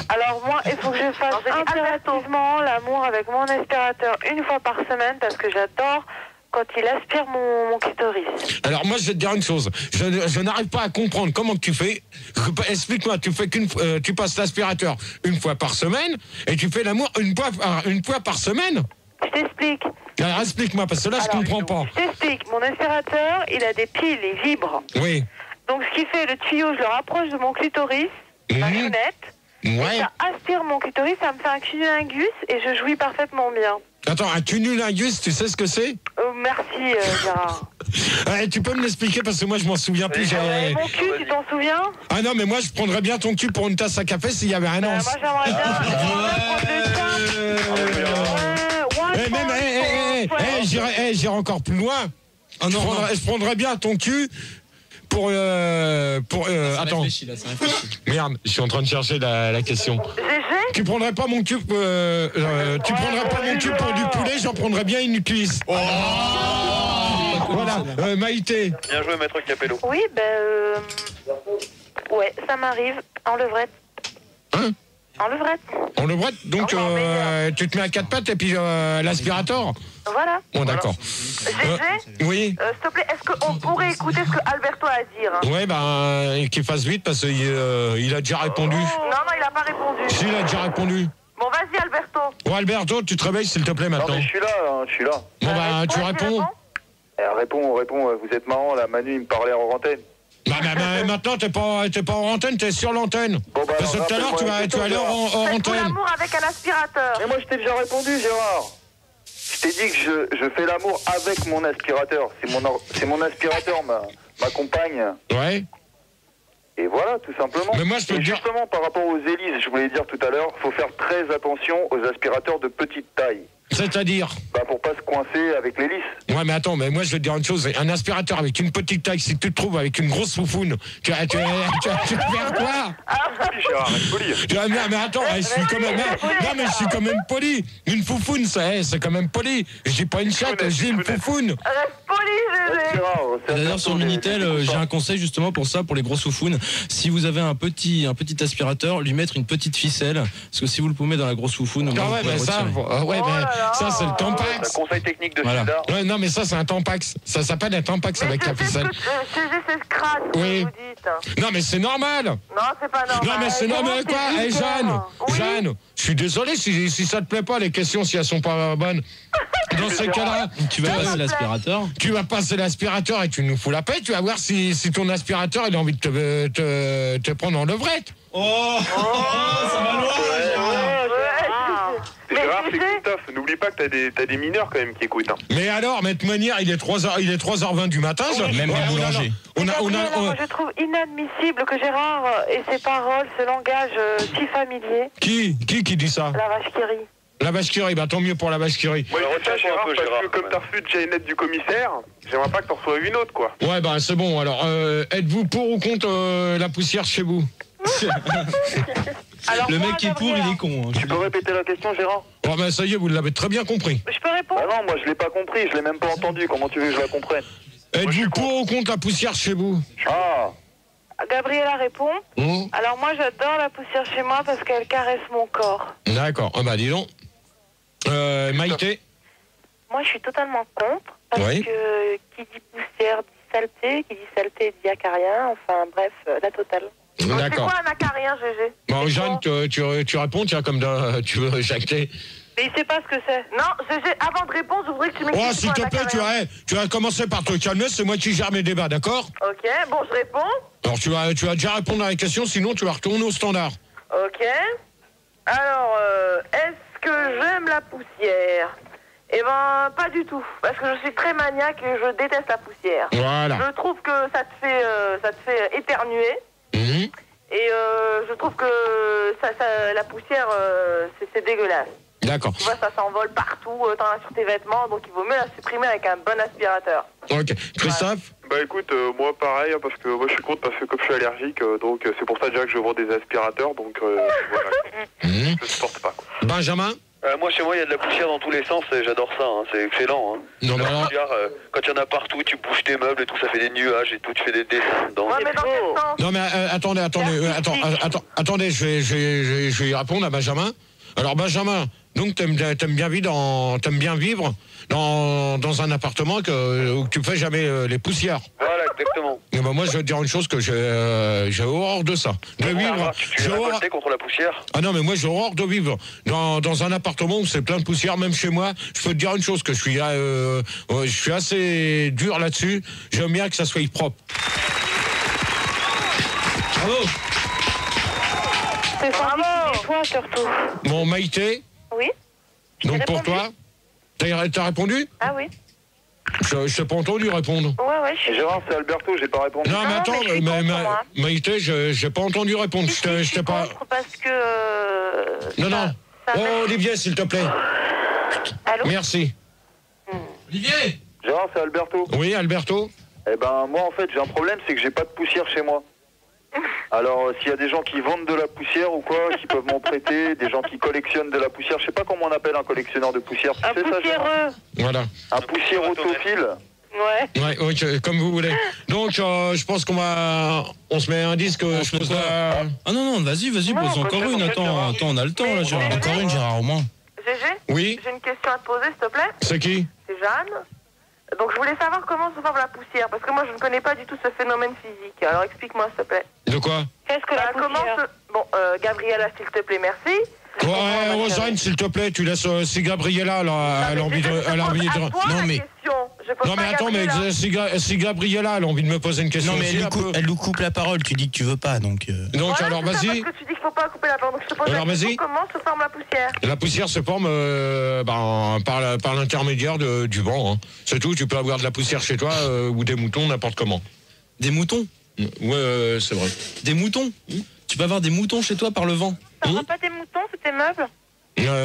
Alors moi, il faut que je fasse impérativement l'amour avec mon aspirateur une fois par semaine parce que j'adore quand il aspire mon clitoris. Alors moi, je vais te dire une chose. Je n'arrive pas à comprendre comment tu fais. Explique-moi, tu passes l'aspirateur une fois par semaine et tu fais l'amour une fois par semaine? Je t'explique. Alors explique-moi, parce que là, je comprends pas. Je t'explique. Mon aspirateur, il a des piles, il vibre. Oui. Donc ce qui fait, le tuyau, je le rapproche de mon clitoris, ma lunette. Ouais. Ça aspire mon clitoris, ça me fait un cunnilingus et je jouis parfaitement bien. Attends, un cunnilingus, tu sais ce que c'est? Merci Gérard. Tu peux me l'expliquer parce que moi je m'en souviens plus. Mon cul, tu t'en souviens? Ah non, mais moi je prendrais bien ton cul pour une tasse à café s'il y avait un an. Moi j'aimerais bien prendre j'irai encore plus loin. Je prendrais bien ton cul pour attends. Merde, je suis en train de chercher la question. Tu prendrais pas mon cul pour du poulet, j'en prendrais bien une cuisse. Voilà, Maïté. Bien joué, maître Capello. Oui, ouais, ça m'arrive en levrette. Hein? En levrette. En levrette. Donc tu te mets à quatre pattes et puis l'aspirateur. Voilà. Bon, d'accord. GG, oui. s'il te plaît, est-ce qu'on pourrait écouter ce que Alberto a à dire? Ouais, qu'il fasse vite parce qu'il a déjà répondu. Non, il a pas répondu. Si, il a déjà répondu. Bon, vas-y, Alberto. Bon, Alberto, tu te réveilles, s'il te plaît, maintenant. Non, mais je suis là. Bon, tu réponds. Réponds, vous êtes marrant, là, Manu, il me parlait en antenne. Bah, maintenant, t'es pas en antenne, t'es sur l'antenne. Bon, parce que tout à l'heure, tu vas aller en Faites-vous antenne. l'amour avec un aspirateur. Mais moi, je t'ai déjà répondu, Gérard. Je t'ai dit que je fais l'amour avec mon aspirateur. C'est mon aspirateur, ma compagne. Ouais. Et voilà, tout simplement. Mais moi, je peux dire... Justement, par rapport aux hélices, je voulais dire tout à l'heure, faut faire très attention aux aspirateurs de petite taille. C'est-à-dire? Bah pour pas se coincer avec l'hélice. Ouais, mais attends, mais moi je vais te dire une chose, un aspirateur avec une petite taille, si tu te trouves avec une grosse foufoune, tu vas faire quoi? Gérard, reste poli. Mais attends, je suis quand même, non mais je suis quand même poli. Une foufoune, c'est quand même poli. Je dis pas une chatte, je dis une foufoune. Reste poli, D'ailleurs sur le Minitel, j'ai un conseil justement pour ça, pour les grosses foufounes. Si vous avez un petit aspirateur, lui mettre une petite ficelle, parce que si vous le pouvez dans la grosse foufoune, Ah ouais, mais ça, ça c'est le Tampax. Un conseil technique de Voilà. Sildar. Ouais, non mais ça c'est un Tampax. Ça s'appelle un Tampax avec la ficelle. C'est scratch, Oui. vous dites. Non mais c'est normal. Non, c'est pas normal. Non mais c'est normal quoi. c'est Jeanne, oui. Jeanne, je suis désolé si ça te plaît pas les questions si elles sont pas bonnes. Dans ces cas-là, tu vas passer l'aspirateur. Tu vas passer l'aspirateur et tu nous fous la paix. Tu vas voir si ton aspirateur il a envie de te prendre en levrette. Oh, ça va loin. Gérard, c'est Christophe. N'oublie pas que t'as des mineurs quand même qui écoutent. Hein. Mais alors, mais de toute manière, il est 3h20 du matin. Même les boulangers. Je trouve inadmissible que Gérard et ses paroles, ce langage si familier. Qui dit ça? La vache qui rit. La vache qui rit, bah tant mieux pour la vache qui rit. Ouais, c'est ça, Gérard, parce que comme t'as reçu déjà une lettre du commissaire, j'aimerais pas que t'en reçoives une autre, quoi. Ouais, bah c'est bon. Alors, êtes-vous pour ou contre la poussière chez vous? Alors, Le moi, mec qui est pour, il est con. Tu peux répéter la question, Gérard? Oh, bah ça y est, vous l'avez très bien compris. Je peux répondre? Ah non, moi je l'ai pas compris, je l'ai même pas entendu. Comment tu veux que je la comprenne? Êtes-vous pour ou contre la poussière chez vous? Ah, Gabriella répond. Mmh. Alors moi j'adore la poussière chez moi parce qu'elle caresse mon corps. D'accord. Ah bah dis donc. Maïté? Moi je suis totalement contre parce Oui. que qui dit poussière dit saleté, qui dit saleté dit acarien, enfin bref, la totale. C'est D'accord. quoi un acarien, GG? Bon, Jeanne, tu réponds, tiens, comme tu veux jacter. Mais il sait pas ce que c'est. Non, GG, avant de répondre, je voudrais que tu m'expliques. Oh, s'il te plaît, tu vas commencer par te calmer, c'est moi qui gère mes débats, d'accord? Ok, bon, je réponds. Alors, tu vas déjà répondre à la question, sinon tu vas retourner au standard. Ok. Alors, est-ce que j'aime la poussière? Eh ben, pas du tout. Parce que je suis très maniaque et je déteste la poussière. Voilà. Je trouve que ça te fait éternuer. Mhm. Et je trouve que la poussière, c'est dégueulasse. D'accord. Tu vois, ça s'envole partout, t'en as sur tes vêtements, donc il vaut mieux la supprimer avec un bon aspirateur. Ok. Christophe? Bah écoute, moi pareil, hein, parce que moi je suis contre parce que comme je suis allergique, donc c'est pour ça déjà que je vends des aspirateurs, donc voilà. Mhm. Je supporte pas. Quoi. Benjamin? Moi, chez moi, il y a de la poussière dans tous les sens et j'adore ça, hein, c'est excellent. Hein. Non, mais La alors... poussière, quand il y en a partout, tu bouges tes meubles et tout, ça fait des nuages et tout, tu fais des dessins dedans. Ouais, mais dans quel sens? Non, mais attendez, je vais y répondre à Benjamin. Alors, Benjamin, donc t'aimes bien vivre dans un appartement où tu fais jamais les poussières. Voilà, exactement. Et ben moi, je vais te dire une chose que j'ai horreur de ça. De vivre. Tu es révolté contre la poussière? Ah non, mais moi, j'ai horreur de vivre dans un appartement où c'est plein de poussière, même chez moi. Je peux te dire une chose, que je suis assez dur là-dessus. J'aime bien que ça soit propre. Bravo. C'est sans toi surtout. Bon, Maïté, Oui. donc pour toi, t'as répondu? Ah oui. Je t'ai pas entendu répondre. Ouais, je suis. Gérard, c'est Alberto, j'ai pas répondu. Non, mais attends, mais je suis contre, moi. Maïté, j'ai pas entendu répondre. Je t'ai pas... Parce que. Non. Oh, Olivier, s'il te plaît. Allô? Merci. Olivier. Gérard, c'est Alberto. Oui, Alberto? Eh ben, moi, en fait, j'ai un problème, c'est que j'ai pas de poussière chez moi. Alors, s'il y a des gens qui vendent de la poussière ou quoi, qui peuvent m'en prêter, des gens qui collectionnent de la poussière, je sais pas comment on appelle un collectionneur de poussière. Un poussiéreux. Voilà. Un poussiérotophile. Ouais. Ouais, ok, comme vous voulez. Donc, je pense on se met un disque. Je pose la... Ah non, vas-y, pose encore une. Attends, on a le temps là, Gérard. Encore une, Gérard, au moins. GG, Oui, j'ai une question à te poser, s'il te plaît. c'est qui? C'est Jeanne. Donc je voulais savoir comment se forme la poussière, parce que moi je ne connais pas du tout ce phénomène physique. Alors explique-moi, s'il te plaît. De quoi? Qu'est-ce que la poussière? Bon, Gabriella, s'il te plaît, merci. Ouais, Rosane, s'il te plaît, tu laisses si Gabriella, là, elle a envie de... Non, mais attends, mais si Gabriella, elle a envie de me poser une question... Non, mais elle nous coupe la parole, tu dis que tu veux pas, donc... Donc, alors, vas-y. Parce que tu dis qu'il ne faut pas couper la parole, donc je te pose Alors, la question, vas-y. comment se forme la poussière? La poussière se forme par l'intermédiaire du vent. Hein. C'est tout, tu peux avoir de la poussière chez toi ou des moutons, n'importe comment. Des moutons? Ouais, c'est vrai. Des moutons? Tu peux avoir des moutons chez toi par le vent? T'auras pas des moutons sous tes meubles?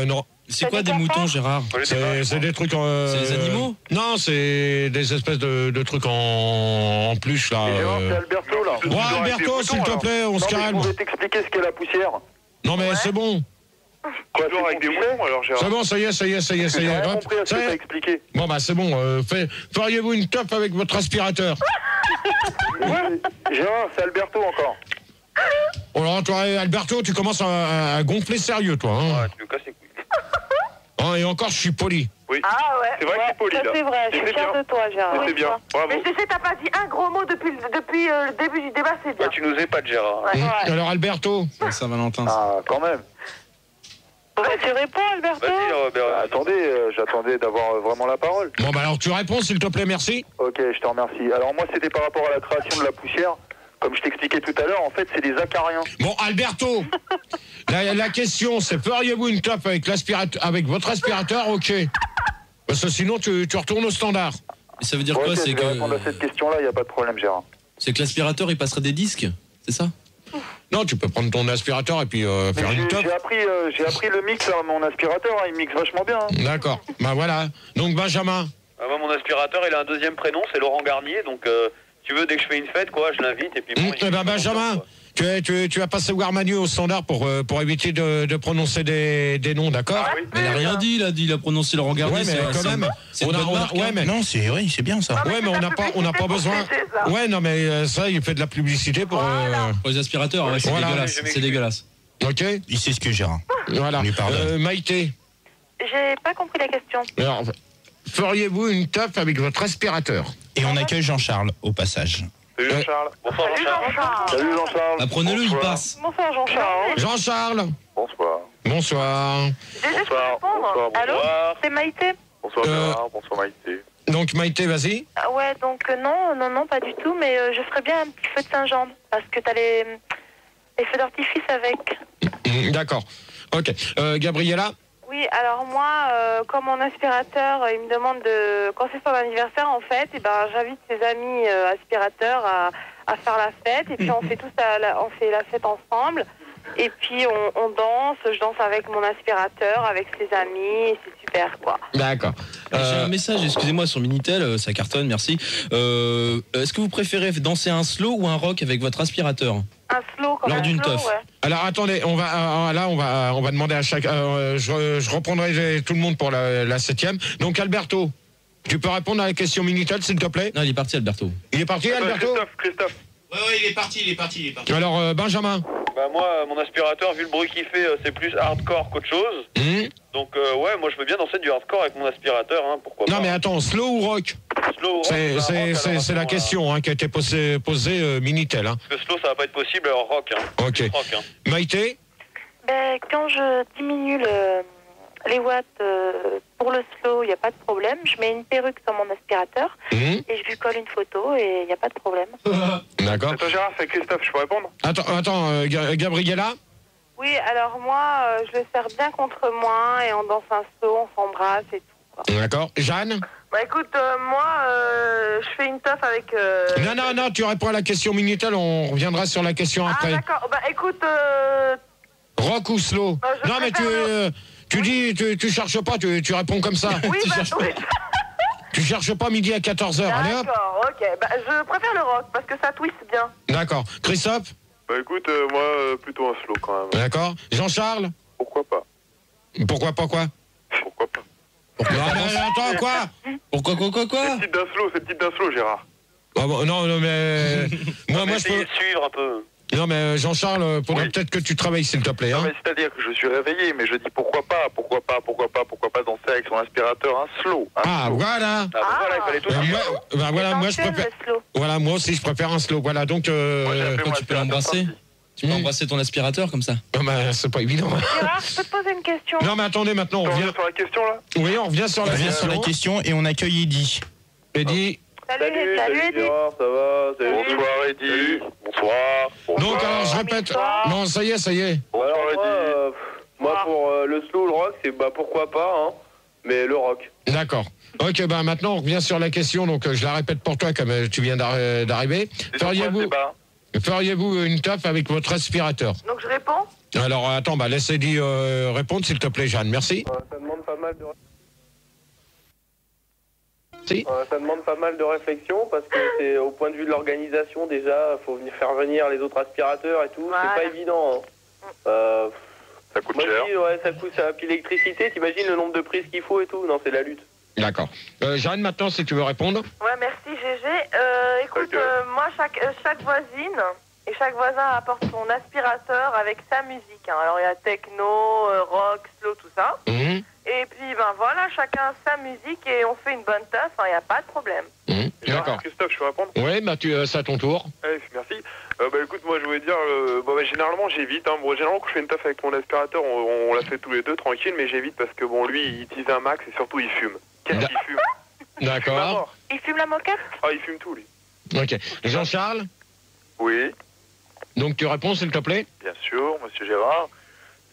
Non. C'est quoi des moutons, Gérard? C'est des trucs en... C'est des animaux? Non, c'est des espèces de trucs en peluche, là. C'est Alberto, là. Bon, Alberto, s'il te plaît, on se calme. Je pouvais t'expliquer ce qu'est la poussière. Non, mais c'est bon. Quoi, toujours avec des moutons, alors, Gérard? C'est bon, ça y est. J'ai rien compris à ce que t'as expliqué. Bon, bah, c'est bon. Feriez-vous une teuf avec votre aspirateur? Gérard, c'est Alberto encore. Oh là, toi, Alberto, tu commences à gonfler sérieux, toi. Hein. Ouais, tu me casses les couilles. Oh, et encore, je suis poli. Oui. Ah ouais. C'est vrai que c'est poli, là. C'est vrai, je suis fière de toi, Gérard. C'est bien, bravo. Mais CC, t'as pas dit un gros mot depuis le début du débat, c'est bien. Ouais, tu nous épates, Gérard. Ouais. Alors, Alberto? Saint-Valentin. Ah, quand même. Tu réponds, Alberto? Vas-y, Robert. Attendez, j'attendais d'avoir vraiment la parole. Bon, bah, alors, tu réponds, s'il te plaît, merci. Ok, je te remercie. Alors moi, c'était par rapport à la création de la poussière. Comme je t'expliquais tout à l'heure, en fait, c'est des acariens. Bon, Alberto, la question, c'est feriez-vous une teuf avec votre aspirateur? Ok. Parce que sinon, tu retournes au standard. Et ça veut dire Ok, quoi? C'est je vais répondre à que cette question-là, il n'y a pas de problème, Gérard. l'aspirateur, il passerait des disques? C'est ça? Non, tu peux prendre ton aspirateur et puis faire Mais une teuf. j'ai appris le mix à mon aspirateur, hein, il mixe vachement bien. Hein. D'accord. Bah voilà. Donc, Benjamin. Moi, mon aspirateur, il a un deuxième prénom, c'est Laurent Garnier, donc tu veux, dès que je fais une fête, quoi, je l'invite, et puis bon... Eh ben, Benjamin, tu vas passer voir Manu au standard pour éviter de prononcer des noms, d'accord? Ah, oui. Mais il a rien dit, il a prononcé Laurent Garnier. Ouais, mais quand même. C'est une bonne marque, hein. mais Non, c'est bien ça. ouais, mais on n'a pas besoin. Ouais, non, mais ça, il fait de la publicité pour. Pour les aspirateurs, ouais, c'est Voilà. dégueulasse. C'est dégueulasse. Ok. Il sait ce que Gérard. Voilà. On lui pardonne. Maïté. J'ai pas compris la question. Alors, feriez-vous une teuf avec votre aspirateur? Et on accueille Jean-Charles au passage. Salut, Jean-Charles. Bonsoir, Jean-Charles. Salut Jean-Charles. Apprenez-le, il passe. Bonsoir, Jean-Charles. Jean-Charles. Bonsoir. Bonsoir. Déjà, je peux répondre. Allô? C'est Maïté? Bonsoir, Gérard. Bonsoir, Maïté. Donc, Maïté, vas-y. Ah ouais, donc non, pas du tout, mais je ferais bien un petit feu de Saint-Jean, parce que t'as les feux d'artifice avec. D'accord. Ok. Gabriella? Oui, alors moi, comme mon aspirateur, il me demande quand c'est son anniversaire, en fait, et ben j'invite ses amis aspirateurs à faire la fête, et puis on fait on fait la fête ensemble, et puis on danse, je danse avec mon aspirateur, avec ses amis, et c'est super, quoi. D'accord. J'ai un message, excusez-moi, sur Minitel, ça cartonne, merci. Est-ce que vous préférez danser un slow ou un rock avec votre aspirateur? Un slow, comme Lors un d'une slow, teuf. ouais. Alors attendez, on va demander à chaque. Je reprendrai tout le monde pour la 7e. Donc Alberto, tu peux répondre à la question Minitel, s'il te plaît? Non, il est parti, Alberto. Il est parti, Alberto? Christophe. Ouais, il est parti. Alors Benjamin. Bah moi, mon aspirateur, vu le bruit qu'il fait, c'est plus hardcore qu'autre chose. Donc ouais, moi je veux bien danser du hardcore avec mon aspirateur, hein, pourquoi pas. Non mais attends, slow ou rock? Slow ou rock, C'est la question qui a été posée Minitel. Hein. Parce que slow, ça va pas être possible, alors rock. Hein. Ok. Rock, hein. Maïté? Ben, quand je diminue les watts pour le slow, il n'y a pas de problème. Je mets une perruque sur mon aspirateur et je lui colle une photo et il n'y a pas de problème. D'accord. Attends, Gérard, c'est Christophe, je peux répondre? Attends, Gabriella? Oui, alors moi, je le serre bien contre moi et on danse un slow, on s'embrasse et tout, quoi. D'accord. Jeanne? Bah écoute, moi, je fais une teuf avec... Non, tu réponds à la question Minitel, on reviendra sur la question Ah après. d'accord, bah écoute... Rock ou slow? je Non mais tu dis, tu cherches pas, tu réponds comme ça. Oui, tu cherches pas. Tu cherches pas midi à 14h, allez hop. D'accord, ok. Bah je préfère le rock parce que ça twist bien. D'accord. Christophe? Bah écoute, moi, plutôt un slow quand même. D'accord. Jean-Charles? Pourquoi pas? Pourquoi pas? Pourquoi pas? Attends, quoi? Pourquoi C'est type d'un slow, Gérard. Ah bon, non, mais... moi je Essayez peux... de suivre un peu. Non, mais Jean-Charles, faudrait peut-être que tu travailles, s'il te plaît. Non, Hein. mais c'est-à-dire que je suis réveillé, mais je dis pourquoi pas danser avec son aspirateur un slow. Ah, voilà. Ah, bah, voilà, il fallait tout dire. Moi je préfère... Le slow. Voilà, moi aussi, je préfère un slow. Voilà, donc... Quand tu peux l'embrasser? Tu peux embrasser ton aspirateur comme ça? c'est pas évident. Gérard, je peux te poser une question? Non, mais attendez, maintenant, on On revient... revient sur la question, là? Oui, on revient sur On la revient sur la question et on accueille Eddy. Eddy. Salut Eddy. Gérard, ça va? Bonsoir Eddy. Bonsoir. Donc, alors, je répète... Non, ça y est. Alors, moi, pour le slow, le rock, c'est pourquoi pas, hein, mais le rock. D'accord. Ok, maintenant, on revient sur la question. Donc, je la répète pour toi, comme tu viens d'arriver. Feriez-vous une teuf avec votre aspirateur? Donc je réponds? Alors, attends, laisse Eddy répondre, s'il te plaît, Jeanne. Merci. Ça me mal de... Si. Ça demande pas mal de réflexion parce que c'est au point de vue de l'organisation déjà, il faut faire venir les autres aspirateurs et tout, Voilà. c'est pas évident. Hein. Ça coûte cher. Ça coûte ça. Puis l'électricité, t'imagines le nombre de prises qu'il faut et tout? Non, c'est la lutte. D'accord. Jeanne, maintenant, si tu veux répondre. Ouais, merci GG. Écoute, moi, chaque voisine et chaque voisin apporte son aspirateur avec sa musique. Hein. Alors, il y a techno, rock, slow, tout ça. Mmh. Et puis, ben voilà, chacun sa musique et on fait une bonne taf. Il n'y a pas de problème. Mmh. D'accord. Christophe, je peux répondre? Oui, bah, c'est à ton tour. Ouais, merci. Écoute, moi je voulais dire, généralement j'évite. Hein. Bon, généralement quand je fais une taf avec mon aspirateur, on l'a fait tous les deux tranquille, mais j'évite parce que bon, lui il utilise un max et surtout il fume. Qu'est-ce qu'il fume? D'accord. Il fume la moquette? Ah, il fume tout lui. Ok. Jean-Charles, Oui, donc tu réponds s'il te plaît. bien sûr, monsieur Gérard.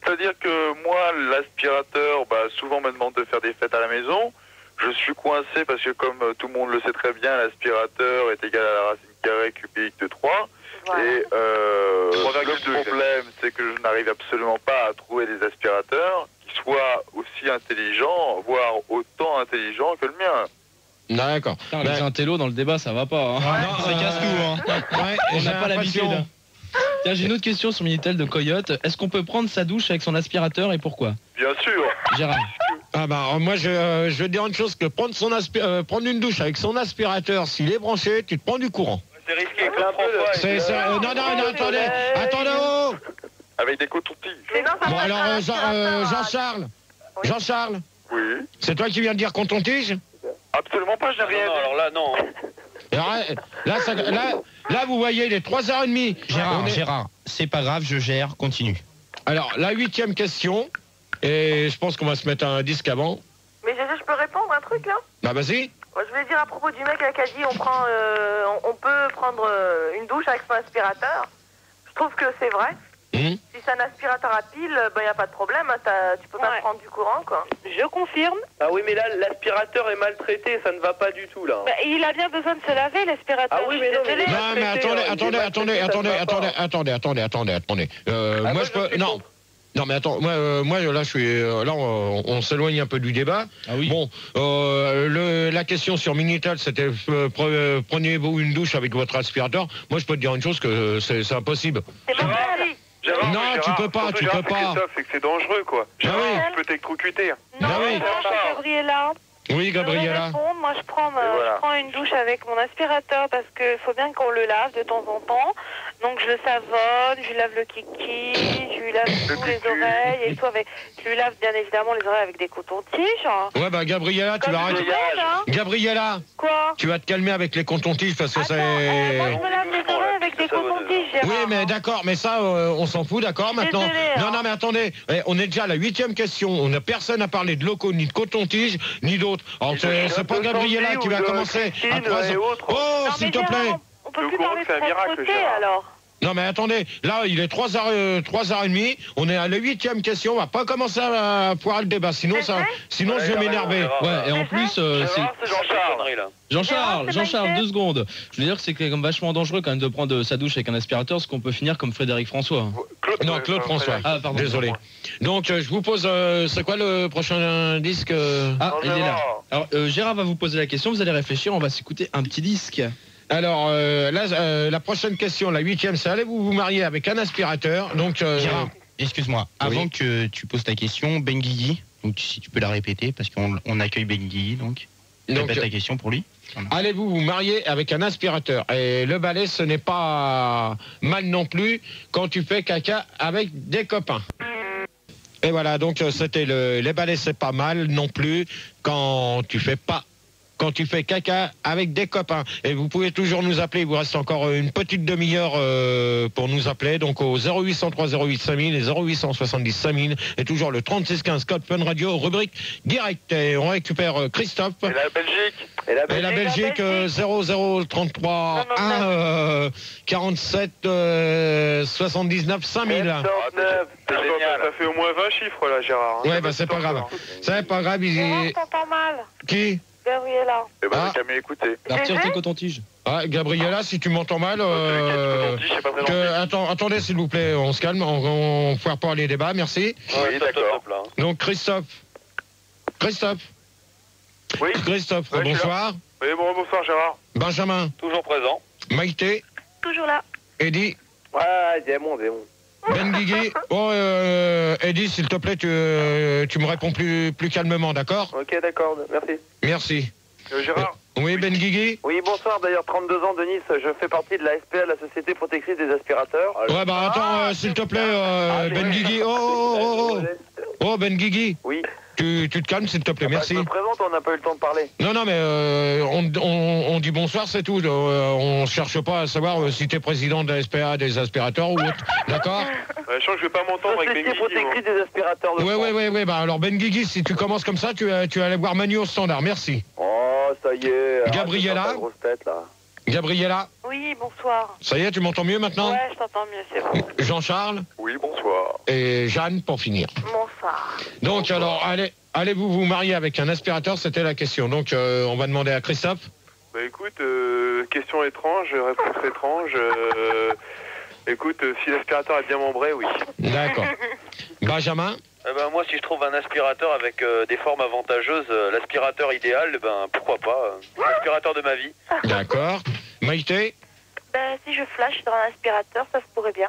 C'est-à-dire que moi, l'aspirateur, souvent me demande de faire des fêtes à la maison. Je suis coincé parce que comme tout le monde le sait très bien, l'aspirateur est égal à la racine carrée cubique de 3. Voilà. Et le problème, c'est que je n'arrive absolument pas à trouver des aspirateurs qui soient aussi intelligents, voire autant intelligents que le mien. D'accord. Putain, les intellos dans le débat, ça va pas. Hein. non, ça casse tout. Hein. Ouais, On j'ai n'a pas l'habitude. l'impression- Tiens, j'ai une autre question sur Minitel de Coyote. Est-ce qu'on peut prendre sa douche avec son aspirateur et pourquoi? Bien sûr. Gérard. Ah bah moi je veux dire une chose que prendre une douche avec son aspirateur, s'il est branché, tu te prends du courant. C'est risqué comme froid. Non, attendez, oh. Avec des cotons-tiges. Mais non, ça Bon va alors être un aspirateur, Jean-Charles, Oui. Jean-Charles, Oui. c'est toi qui viens de dire coton-tige? Absolument pas, je n'ai rien dit. Alors là, non. Alors, là, vous voyez, il est 3h30. Gérard, c'est pas grave, je gère, continue. Alors, la 8e question, et je pense qu'on va se mettre un disque avant. Mais GG, je peux répondre un truc là? Bah vas-y. Moi, je voulais dire à propos du mec là, qui a dit on peut prendre une douche avec son aspirateur. Je trouve que c'est vrai. Si c'est un aspirateur à pile, il n'y a pas de problème. Hein, tu peux pas prendre du courant, quoi. Je confirme. Ah oui, mais là, l'aspirateur est maltraité, ça ne va pas du tout là. Il a bien besoin de se laver, l'aspirateur. Ah oui, mais non, mais Désolée. Non, mais attendez. Moi, je peux... Non, mais attends, moi là, je suis... là, on s'éloigne un peu du débat. Ah oui. Bon, la question sur Minitel, c'était prenez-vous une douche avec votre aspirateur. Moi, je peux te dire une chose, que c'est impossible. C'est mon avis. Non, tu peux pas. C'est que c'est dangereux quoi. Ah oui. Tu peux t'électrocuter. Non, Ah oui. non, c'est Gabriella. Oui, Je Gabriella. vais répondre. Moi, je prends une douche avec mon aspirateur parce qu'il faut bien qu'on le lave de temps en temps. Donc, je le savonne, je lui lave le kiki, je lui lave tous les oreilles et tout avec. Je lui lave bien évidemment les oreilles avec des cotons-tiges. Ouais, bah Gabriella, tu vas arrêter. Gabriella, Quoi? tu vas te calmer avec les cotons-tiges parce que Attends, c'est... moi, je me lave les oreilles avec des cotons-tiges, Gérard. Oui, mais d'accord, mais ça, on s'en fout, d'accord, maintenant. Désolée, hein. Non, mais attendez, on est déjà à la 8e question. Personne n'a parlé de locaux, ni de coton-tige, ni d'autres. Alors, c'est pas Gabriella qui va commencer à 3h. Oh, Non, s'il mais te Gérard, plaît. on peut Le plus courant, parler de c'est un miracle, propreté, Gérard. alors. Non, mais attendez, là, il est 3h30, on est à la 8e question, on va pas commencer à pouvoir le débat, sinon je vais m'énerver. Ouais, et en plus, c'est... Gérard, c'est Jean-Charles, Maïté. 2 secondes. Je veux dire que c'est quand même vachement dangereux quand même de prendre sa douche avec un aspirateur, parce qu'on peut finir comme Frédéric François. Non, Claude François. Ah, pardon. Désolé. Donc, je vous pose, c'est quoi le prochain disque Ah, il est là. Alors, Gérard va vous poser la question, vous allez réfléchir, on va s'écouter un petit disque. Alors, la prochaine question, la 8e, c'est allez-vous vous marier avec un aspirateur? Donc, Gérard, excuse-moi, avant Oui. que tu poses ta question, Ben Guigui, donc si tu peux la répéter, parce qu'on accueille Ben Guigui, donc répète ta question pour lui. allez-vous vous marier avec un aspirateur? Et le balai, ce n'est pas mal non plus quand tu fais caca avec des copains. Et voilà, donc c'était les balais, c'est pas mal non plus quand tu fais caca avec des copains. Et vous pouvez toujours nous appeler, il vous reste encore une petite demi-heure pour nous appeler, donc au 0803 08 5000 et 0870 5000 et toujours le 36 15 code Fun Radio, rubrique direct. Et on récupère Christophe. Et la Belgique. Et la Belgique 0033 1 47 79 5000. C'est génial. Ça fait au moins 20 chiffres là, Gérard. Ouais, bah c'est pas grave. C'est pas grave. Gérard, t'entends mal. Qui? Gabriella. Eh ben, Ah. t'as qu'à mieux écouter. Retire tes cotons-tiges. Ah, Gabriella, si tu m'entends mal, attendez s'il vous plaît, on se calme, on va pouvoir parler débat, merci. Oui, d'accord. Donc Christophe, Christophe. Oui. Christophe, Ouais, bonsoir. Oui, bonsoir Gérard. Benjamin. Toujours présent. Maïté. Toujours là. Eddie. Ouais, démon. Ben Guigui. Oh, Eddie, s'il te plaît, tu me réponds plus calmement, d'accord? Ok, d'accord, merci. Merci. Gérard. Oui, Ben Guigui. Oui, bonsoir, d'ailleurs 32 ans Denis, je fais partie de la SPA, la Société Protectrice des Aspirateurs. Ouais, bah attends, s'il te plaît, Ben Guigui. Oh, Ben Guigui. Oui. Tu te calmes, s'il te plaît, merci. Je me présente, on n'a pas eu le temps de parler. Non, mais on dit bonsoir, c'est tout. On cherche pas à savoir si t'es président de la SPA des aspirateurs ou autre. D'accord? Je sens que je vais pas m'entendre avec Société Ben Guigui. Protectrice des Aspirateurs de France. Ouais. Bah alors Ben Guigui, si tu commences comme ça, tu vas aller voir Manu au standard. Merci. Oh, ça y est. Gabriella. arrête de faire ta grosse tête, là. Gabriella, Oui, bonsoir. ça y est, tu m'entends mieux maintenant? Ouais, je t'entends mieux, c'est bon. Jean-Charles Oui, bonsoir. et Jeanne pour finir. Bonsoir. Donc alors, allez-vous vous marier avec un aspirateur? C'était la question. Donc on va demander à Christophe. Bah écoute, question étrange, réponse étrange. Écoute, si l'aspirateur est bien membré, oui. D'accord. Benjamin? Moi, si je trouve un aspirateur avec des formes avantageuses, l'aspirateur idéal, pourquoi pas. L'aspirateur de ma vie. D'accord. Maïté? Si je flash dans un aspirateur, ça se pourrait bien.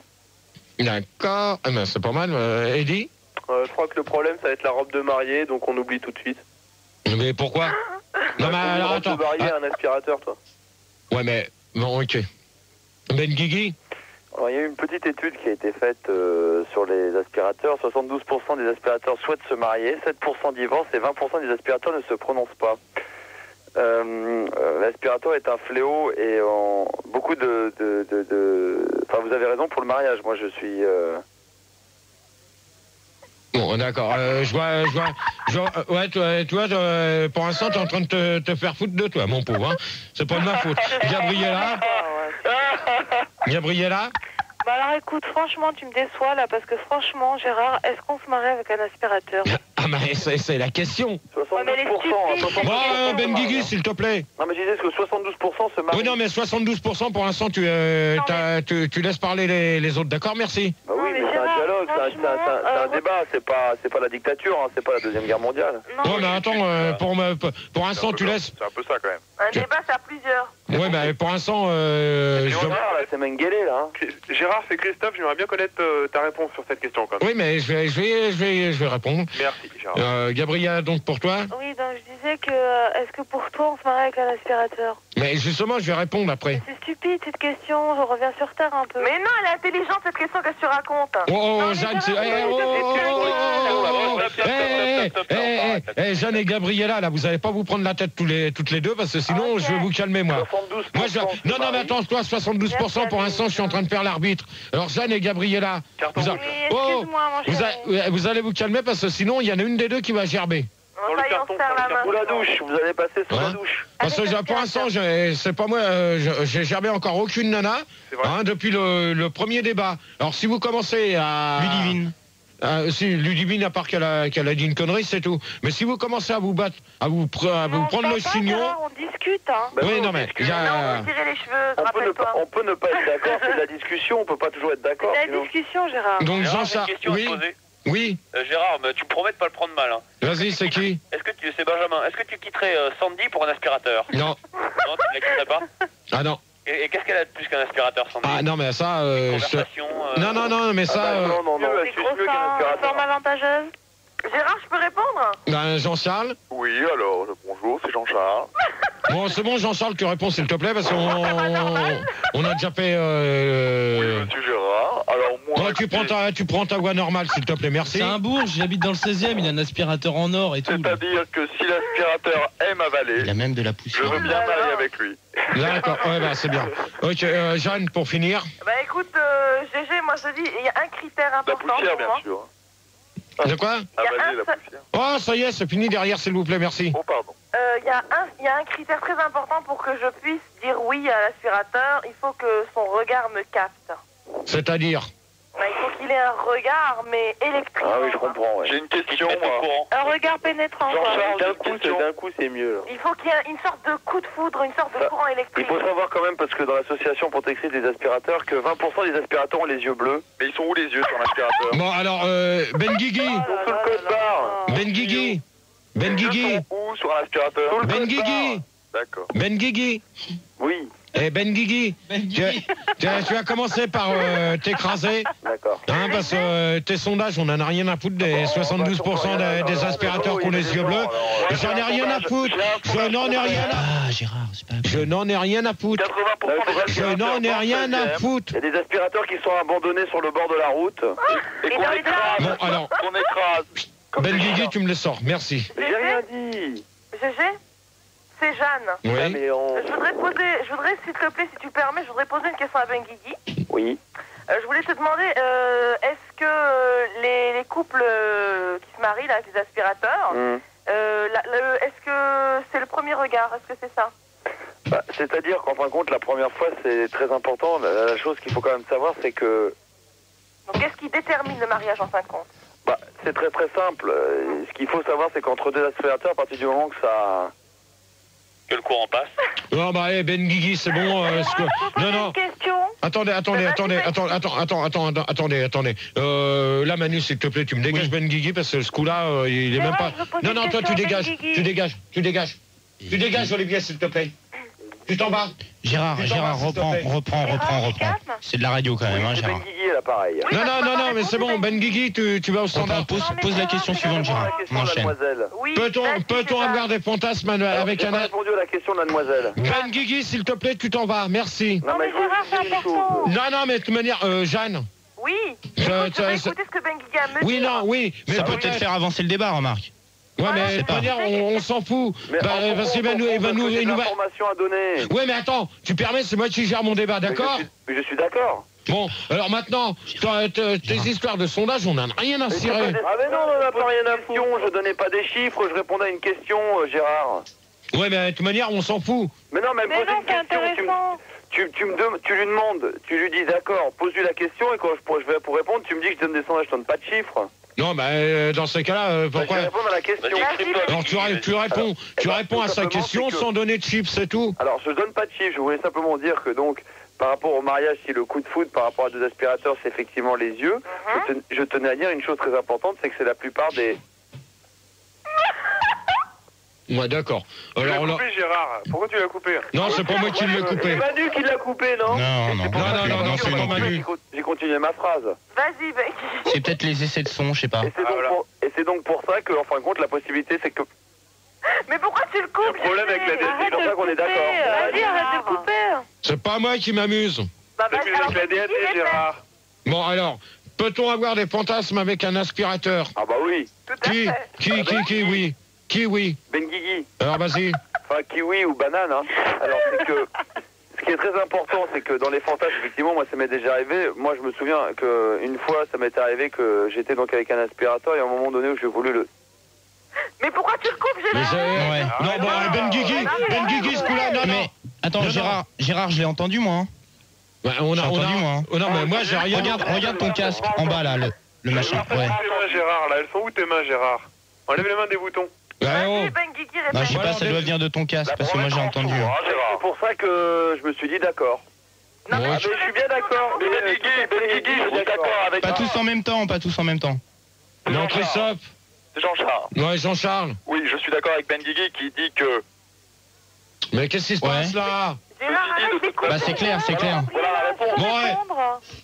D'accord. C'est pas mal. Eddie? Je crois que le problème, ça va être la robe de mariée, donc on oublie tout de suite. Mais pourquoi? Non, mais alors attends. Robe de mariée, un aspirateur, toi. Ouais, mais bon, ok. Ben Guigui? Alors, il y a eu une petite étude qui a été faite sur les aspirateurs. 72% des aspirateurs souhaitent se marier, 7% divorcent et 20% des aspirateurs ne se prononcent pas. L'aspirateur est un fléau et beaucoup de... Enfin, vous avez raison pour le mariage. Moi, je suis... Bon, d'accord. Je vois, ouais, toi, pour l'instant, t'es en train de te faire foutre de toi, mon pauvre. Hein. C'est pas de ma faute. Gabriella? Gabriella? Bah alors écoute, franchement, tu me déçois là, parce que franchement, Gérard, est-ce qu'on se marie avec un aspirateur? Ah, mais c'est la question. 72%. Ben Guigui, s'il te plaît. Non, mais je disais que 72% se marient. Oui, non, mais 72%, pour l'instant, tu laisses parler les autres, d'accord? Merci. Bah oui, mais c'est un dialogue, c'est un débat, c'est pas la dictature, hein, c'est pas la Deuxième Guerre mondiale. Non, mais attends, pour l'instant, tu laisses... C'est un peu ça, quand même. Un débat, c'est à plusieurs. Ouais, mais pour l'instant... C'est Mengele, là. Hein. Gérard, c'est Christophe, j'aimerais bien connaître ta réponse sur cette question, quand même. Oui, mais je vais répondre. Merci, Gérard. Gabriella, donc pour toi? Oui, donc je disais que, est-ce que pour toi, on se marie avec un aspirateur? Mais justement, je vais répondre après. C'est stupide cette question, je reviens sur terre un peu. Mais non, elle est intelligente cette question, qu'est-ce que tu racontes? Jeanne, c'est... Jeanne et Gabriella, là, vous allez pas vous prendre la tête toutes les deux, parce que sinon, je vais vous calmer, moi. 72%. Non, mais attends, toi, 72%, pour l'instant, je suis en train de faire l'arbitre. Alors, Jeanne et Gabriella, vous allez vous calmer, parce que sinon, il y en a une des deux qui va gerber. Sous la douche, vous allez passer sous la douche. Parce que pour l'instant, c'est pas moi, j'ai gerbé encore aucune nana depuis le premier débat. Alors si vous commencez à... Ludivine. Si Ludivine, à part qu'elle a dit une connerie, c'est tout. Mais si vous commencez à vous battre, à vous prendre le chignon... On discute, hein. Oui, non, mais... on tirer les cheveux, rappelle-toi. On peut ne pas être d'accord, c'est de la discussion, on peut pas toujours être d'accord. C'est la discussion, Gérard. Donc Jean-Charles... Oui. Gérard, mais tu me promets de pas le prendre mal. Hein. Vas-y, c'est qui? C'est Benjamin. Est-ce que tu quitterais Sandy pour un aspirateur? Non. Non, tu ne la quitterais pas? Ah non. Et qu'est-ce qu'elle a de plus qu'un aspirateur, Sandy? Ah non, mais ça... Non, mais ça... Non. Des grosses formes avantageuses. Gérard, je peux répondre? Jean-Charles? Oui, alors, bonjour, c'est Jean-Charles. Bon, c'est bon, Jean-Charles, tu réponds, s'il te plaît, parce qu'on a déjà fait... Oui, monsieur Gérard. Alors, moi... tu prends ta voix normale, s'il te plaît, merci. C'est un bourge, j'habite dans le 16e, il a un aspirateur en or et tout. C'est-à-dire que si l'aspirateur aime avaler... Il a même de la Je poussière. veux bien marier avec lui. D'accord, ouais, bah c'est bien. Ok, Jeanne, pour finir. Bah écoute, GG, moi je dis, il y a un critère La important poussière, pour bien moi. sûr. De quoi? Avaler la poussière. Oh, ça y est, c'est fini derrière, s'il vous plaît, merci. Oh, pardon. Il y a un critère très important pour que je puisse dire oui à l'aspirateur, il faut que son regard me capte. C'est-à-dire? Bah, il faut qu'il ait un regard, mais électrique. Ah oui, je comprends, ouais. J'ai une question, moi. Un regard pénétrant, quoi. D'un coup, c'est mieux, là. Il faut qu'il y ait une sorte de coup de foudre, une sorte de courant Il électrique. faut savoir quand même, parce que dans l'association protectrice des aspirateurs, que 20% des aspirateurs ont les yeux bleus. Mais ils sont où les yeux sur l'aspirateur? Bon, alors, Ben Guigui. Sous le code barre. Ben Guigui. Ben Guigui. Où sur un aspirateur? Ben Guigui. D'accord. Ben Guigui. Oui. Eh Ben Guigui, tu vas commencer par t'écraser. D'accord. Hein, parce que tes sondages, on n'en a rien à foutre des 72% des aspirateurs qui ont les yeux bleus. J'en ai rien à foutre. Je n'en ai rien à... Ah, Gérard, c'est pas... Je n'en ai rien à foutre. 80% des Je n'en ai rien à foutre. Il y a des aspirateurs qui sont abandonnés sur le bord de la route. Et qu'on écrase. Bon, alors, Qu'on écrase. Ben Guigui, tu me les sors. Merci. J'ai rien dit. GG, c'est Jeanne. Oui. Je voudrais, s'il te plaît, si tu permets, je voudrais poser une question à Ben Guigui. Oui. Je voulais te demander, est-ce que les couples qui se marient là, avec les aspirateurs, est-ce que c'est le premier regard? Est-ce que c'est ça? Bah, c'est-à-dire qu'en fin de compte, la première fois, c'est très important. La chose qu'il faut quand même savoir, c'est que... Donc, qu'est-ce qui détermine le mariage en fin de compte? Bah, c'est très très simple. Ce qu'il faut savoir, c'est qu'entre deux aspirateurs, à partir du moment que ça... que le courant passe... Non, bah, Ben Guigui, c'est bon. Non. Attendez. Là, Manu, s'il te plaît, tu me dégages Ben Guigui parce que ce coup-là, il est même pas... Non, toi, tu dégages, Olivier, s'il te plaît. Tu t'en vas. Gérard, reprends. C'est de la radio quand même, hein, Gérard. Ben Guigui, là, pareil. Non, mais c'est bon, Ben Guigui, tu vas au standard. Pose la question suivante, Gérard. On enchaîne. Peut-on avoir des fantasmes avec un... J'ai pas répondu à la question de mademoiselle. Ben Guigui, s'il te plaît, tu t'en vas, merci. Non, mais Gérard, c'est important. Non, mais de toute manière, Jeanne... Oui, écoutez ce que Ben Guigui a me dit. Oui, mais ça peut peut-être faire avancer le débat, remarque. Ouais, mais de toute manière, on s'en fout. Parce qu'il va nous... informations à donner. Ouais, mais attends, tu permets, c'est moi qui gère mon débat, d'accord? Je suis d'accord. Bon, alors maintenant, tes histoires de sondage, on n'en a rien à cirer. Ah mais non, on n'a pas rien à foutre. Je donnais pas des chiffres, je répondais à une question, Gérard. Ouais, mais de toute manière, on s'en fout. Mais non, mais pose une question. Tu lui demandes, tu lui dis d'accord, pose-lui la question et quand je vais pour répondre, tu me dis que je donne des sondages, je donne pas de chiffres. Non, bah, dans ce cas-là, pourquoi... Je vais répondre à la question. Alors, tu réponds à sa question sans donner de chiffres, c'est tout. Alors, je donne pas de chiffres, je voulais simplement dire que donc, par rapport au mariage, si le coup de foudre par rapport à deux aspirateurs, c'est effectivement les yeux, je tenais à dire une chose très importante, c'est que c'est la plupart des... Ouais, d'accord. Alors, tu l'as coupé, Gérard. Pourquoi tu l'as coupé? Non, c'est pas moi qui l'ai coupé. C'est Manu qui l'a coupé, non? Non, c'est pas Manu. J'ai continué ma phrase. Vas-y, Ben. C'est peut-être les essais de son, je sais pas. Et c'est donc pour ça que, en fin de compte, la possibilité, c'est que... Mais pourquoi tu le coupes? Le problème avec la DSI, c'est pour ça qu'on est d'accord. Vas-y, arrête de couper. C'est pas moi qui m'amuse. C'est plus avec la DSI, Gérard. Bon, alors, peut-on avoir des fantasmes avec un aspirateur? Ah bah oui. Qui, oui? Qui, oui? Ben Guigui. Alors, vas-y. Enfin, kiwi ou banane, hein. Alors, c'est que... Ce qui est très important, c'est que dans les fantasmes, effectivement, moi, ça m'est déjà arrivé. Moi, je me souviens qu'une fois, ça m'était arrivé que j'étais donc avec un aspirateur et à un moment donné où j'ai voulu le... Mais pourquoi tu le coupes, Gérard? Ouais. Non, bon, Ben Guigui, ce coup-là, non. Mais, attends, Gérard, je l'ai entendu, moi. Ouais, on a entendu, moi. Non, mais moi, j'ai rien... Regarde ton casque, en bas, là, le machin. Ouais. Tes mains, Gérard, là, elles sont où tes mains, Gérard? Enlève les mains des boutons. Vas-y, Ben Guigui, Bah, je sais pas, ça doit venir de ton casque, parce que moi j'ai entendu. C'est pour ça que je me suis dit d'accord. Non, mais je suis bien d'accord. Ben Guigui, je suis d'accord avec... Pas tous en même temps. Non, Christophe. Jean-Charles. Ouais, Jean-Charles. Oui, je suis d'accord avec Ben Guigui qui dit que... Mais qu'est-ce qui se passe, là? Bah, c'est clair. Voilà la réponse. Ouais.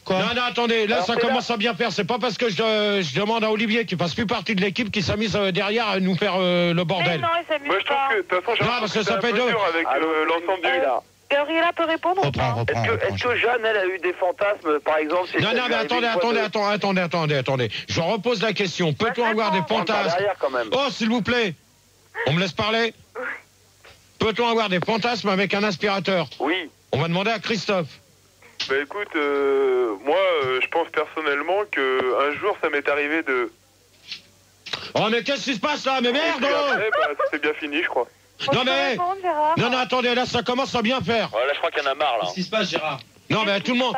Quoi? Non, attendez, là, ça commence à bien faire. C'est pas parce que je demande à Olivier qui fasse plus partie de l'équipe qui s'amuse derrière à nous faire le bordel. Non, il s'amuse Moi, je trouve que, de toute façon, j'ai Non, parce que ça fait deux. avec l'ensemble du... Gabriela peut répondre? Reprends. Est-ce que Jeanne, elle a eu des fantasmes, par exemple... Non, mais attendez. Je repose la question. Peut-on avoir des fantasmes? Oh, s'il vous plaît. On me laisse parler? Peut-on avoir des fantasmes avec un aspirateur? Oui. On va demander à Christophe. Bah écoute, moi, je pense personnellement que un jour, ça m'est arrivé de... Oh, mais qu'est-ce qui se passe là? Mais merde! Après, bah, c'est bien fini, je crois. Non, attendez, là, ça commence à bien faire. Ouais, là, je crois qu'il y en a marre, là. Qu'est-ce qui se passe, Gérard? Non, mais tout le monde...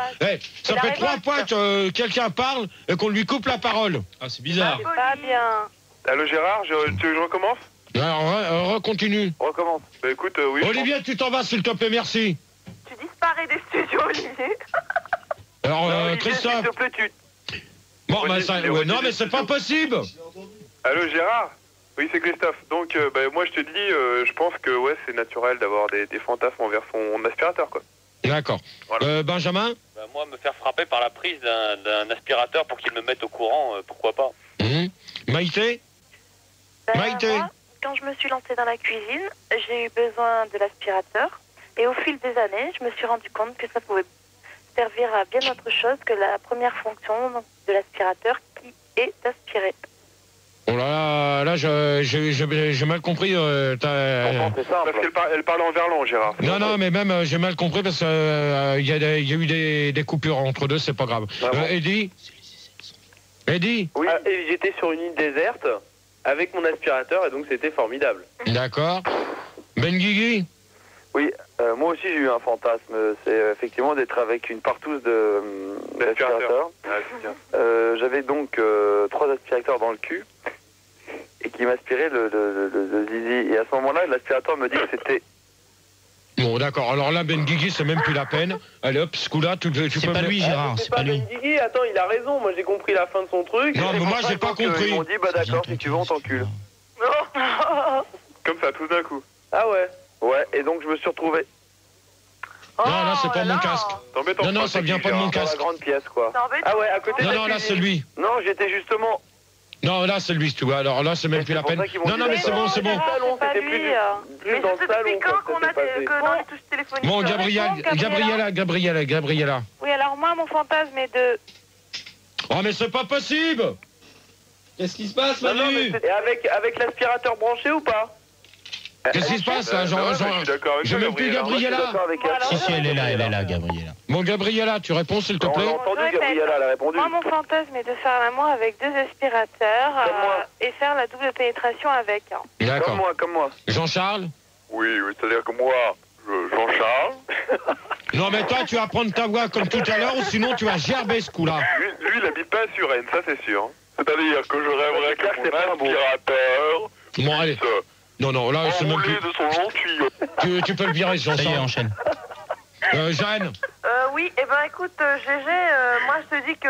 ça fait 3 fois que quelqu'un parle et qu'on lui coupe la parole. Ah, c'est bizarre. Pas bien. Allô, Gérard, tu veux que je recommence? Alors, recontinue. Recommence. Bah écoute, oui... Olivier, tu t'en vas, s'il te plaît, merci. Tu disparais des studios, Olivier. Alors, Olivier, Christophe... s'il te plaît, Bon, bah, ça... non, mais c'est pas possible. Allô, Gérard? Oui, c'est Christophe. Donc, moi, je te dis, je pense que ouais, c'est naturel d'avoir des fantasmes envers son aspirateur, quoi. D'accord. Voilà. Benjamin? Moi, me faire frapper par la prise d'un aspirateur pour qu'il me mette au courant, pourquoi pas. Maïté? Maïté? Moi, quand je me suis lancée dans la cuisine, j'ai eu besoin de l'aspirateur. Et au fil des années, je me suis rendu compte que ça pouvait servir à bien autre chose que la première fonction de l'aspirateur qui est d'aspirer. Oh là, j'ai mal compris. C'est simple. Parce qu'elle parle en verlan, Gérard. Non, mais même j'ai mal compris parce qu'il y a eu des coupures entre deux, c'est pas grave. Eddy? Oui, j'étais sur une île déserte avec mon aspirateur et donc c'était formidable. D'accord. Benguigui? Oui, moi aussi j'ai eu un fantasme, c'est effectivement d'être avec une partouze d'aspirateur. J'avais donc 3 aspirateurs dans le cul et qui m'aspiraient le zizi. Et à ce moment-là, l'aspirateur me dit que c'était... Bon, d'accord. Alors là, Benguigui, c'est même plus la peine. Allez hop, ce coup-là, tu peux... C'est pas lui, Gérard, c'est pas lui. Benguigui, attends, il a raison, moi j'ai compris la fin de son truc. Non, mais moi j'ai pas compris. Ils m'ont dit, d'accord, si tu veux, on t'encule. Comme ça, tout d'un coup. Ah ouais. Ouais, et donc je me suis retrouvé... Non, là, c'est pas mon casque. Non, ça vient pas de mon casque. Dans la grande pièce, quoi. Ah ouais, à côté de la Non, là, c'est lui. Non, j'étais justement... Non, là, c'est lui, tu vois. Alors là, c'est même plus la peine. Non, mais c'est bon. C'est pas lui. Mais dans le salon qu'on a que dans les touches téléphoniques. Bon, Gabriella. Oui, alors moi, mon fantasme est de... Oh, mais c'est pas possible! Qu'est-ce qui se passe, Manu? Et avec l'aspirateur branché ou pas? Qu'est-ce qui se passe là? Je mets plus Gabriella. Si, elle est là, Gabriella. Bon, Gabriella, tu réponds s'il te plaît? On a entendu, Gabriella, elle a répondu. Moi, mon fantasme est de faire l'amour avec 2 aspirateurs et faire la double pénétration avec. D'accord. Comme moi. Jean-Charles? Oui, c'est-à-dire que moi, Jean-Charles... Non, mais toi, tu vas prendre ta voix comme tout à l'heure ou sinon tu vas gerber ce coup-là. Lui, il habite pas sur Rennes, ça c'est sûr. C'est-à-dire que je rêverais que mon aspirateur... Bon, allez. Non, là, c'est même plus... de son long tuyau. Tu peux le virer, Jean-Charles. Ça y est, enchaîne. Jeanne? Oui, écoute, GG, moi je te dis que...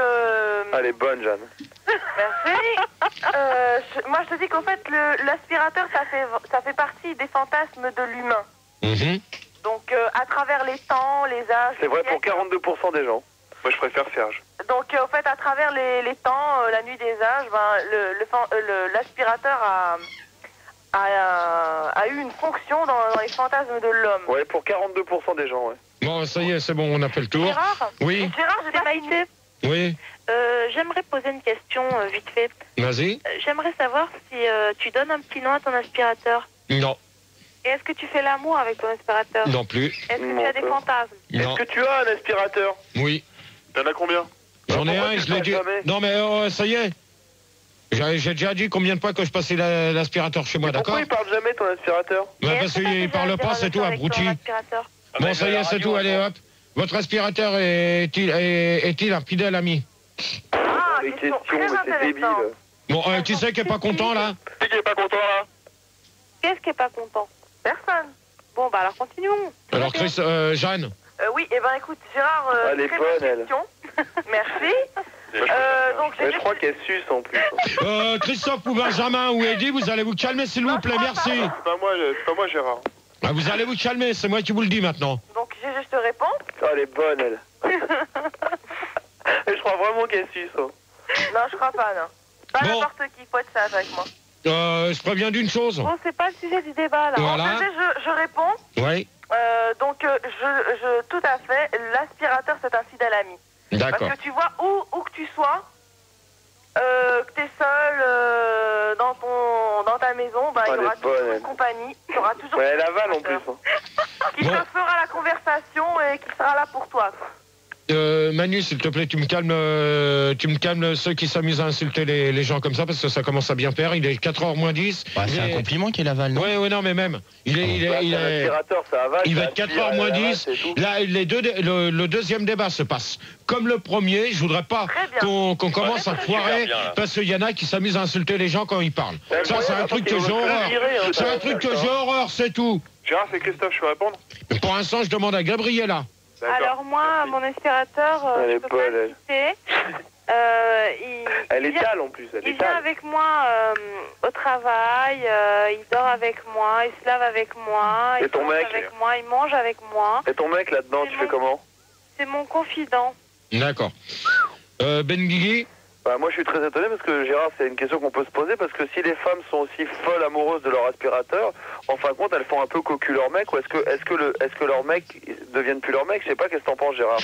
Elle est bonne, Jeanne. Merci. Moi je te dis qu'en fait, l'aspirateur, ça fait partie des fantasmes de l'humain. Donc, à travers les temps, les âges... C'est vrai pour 42% des gens. Moi, je préfère Serge. Donc, en fait, à travers les temps, la nuit des âges, l'aspirateur a eu une fonction dans les fantasmes de l'homme. Ouais, pour 42% des gens, ouais. Bon, ça y est, c'est bon, on a fait le tour. Gérard? Oui. Gérard, j'ai Maïté. Oui. J'aimerais poser une question vite fait. Vas-y. J'aimerais savoir si tu donnes un petit nom à ton aspirateur. Non. Et est-ce que tu fais l'amour avec ton aspirateur? Non plus. Est-ce que tu as des fantasmes? Non. Est-ce que tu as un aspirateur? Oui. T'en as combien? J'en ai un et je l'ai dit. Non, mais ça y est. J'ai déjà dit combien de fois que je passais l'aspirateur chez moi, d'accord? Pourquoi il parle jamais ton aspirateur? Parce qu'il parle pas, c'est tout, abruti. Bon, ça y est, c'est tout, allez hop. Votre aspirateur est-il un fidèle ami? Ah, question très intéressante. Bon, qui c'est qui est pas content là? Qui est pas content là? Qu'est-ce qui est pas content? Personne. Bon, bah alors continuons. Alors, Chris, Jeanne? Oui, écoute, Gérard, elle est très bonne, bonne question. Merci. Donc, je crois qu'elle suce en plus. Christophe ou Benjamin ou Eddy, vous allez vous calmer s'il vous plaît, merci. C'est pas moi, Gérard. Ah, vous allez vous calmer, c'est moi qui vous le dis maintenant. Donc, je te réponds. Oh, elle est bonne, elle. Je crois vraiment qu'elle suce. Non, je crois pas, non. Pas Bon. n'importe qui, faut être sage avec moi. Je préviens d'une chose. Bon, c'est pas le sujet du débat là. Voilà. Je réponds. Oui. Donc, tout à fait, l'aspirateur, c'est un fidèle ami. D'accord. Parce que tu vois, où que tu sois, que tu es seul dans ta maison, il y aura toujours une compagnie. Il y aura toujours elle avale en plus. qui te fera la conversation et qui sera là pour toi. Manu, s'il te plaît, tu me calmes ceux qui s'amusent à insulter les gens comme ça parce que ça commence à bien faire. Il est 4h moins 10. Bah, c'est un compliment qu'il avale, non? Oui, non, mais même. Il va être 4h moins 10. Là, le deuxième débat se passe comme le premier. Je voudrais pas qu'on commence à foirer parce qu'il y en a qui s'amusent à insulter les gens quand ils parlent. Ça, c'est un truc que j'ai horreur. C'est un truc que j'ai horreur, c'est tout. Gérard, c'est Christophe, je peux répondre? Pour l'instant, je demande à Gabriella. Alors moi, mon aspirateur, je peux pas le citer. Elle est tale en plus. Il vient avec moi au travail, il dort avec moi, il se lave avec moi, Et ton mec avec moi, il mange avec moi. Et ton mec là-dedans, tu fais comment? C'est mon confident. D'accord. Ben Guigui? Bah, moi je suis très étonné parce que Gérard, c'est une question qu'on peut se poser parce que si les femmes sont aussi folles amoureuses de leur aspirateur, en fin de compte elles font un peu cocu leur mec, ou est-ce que leur mec deviennent plus leur mec? Je sais pas, qu'est-ce que t'en penses Gérard?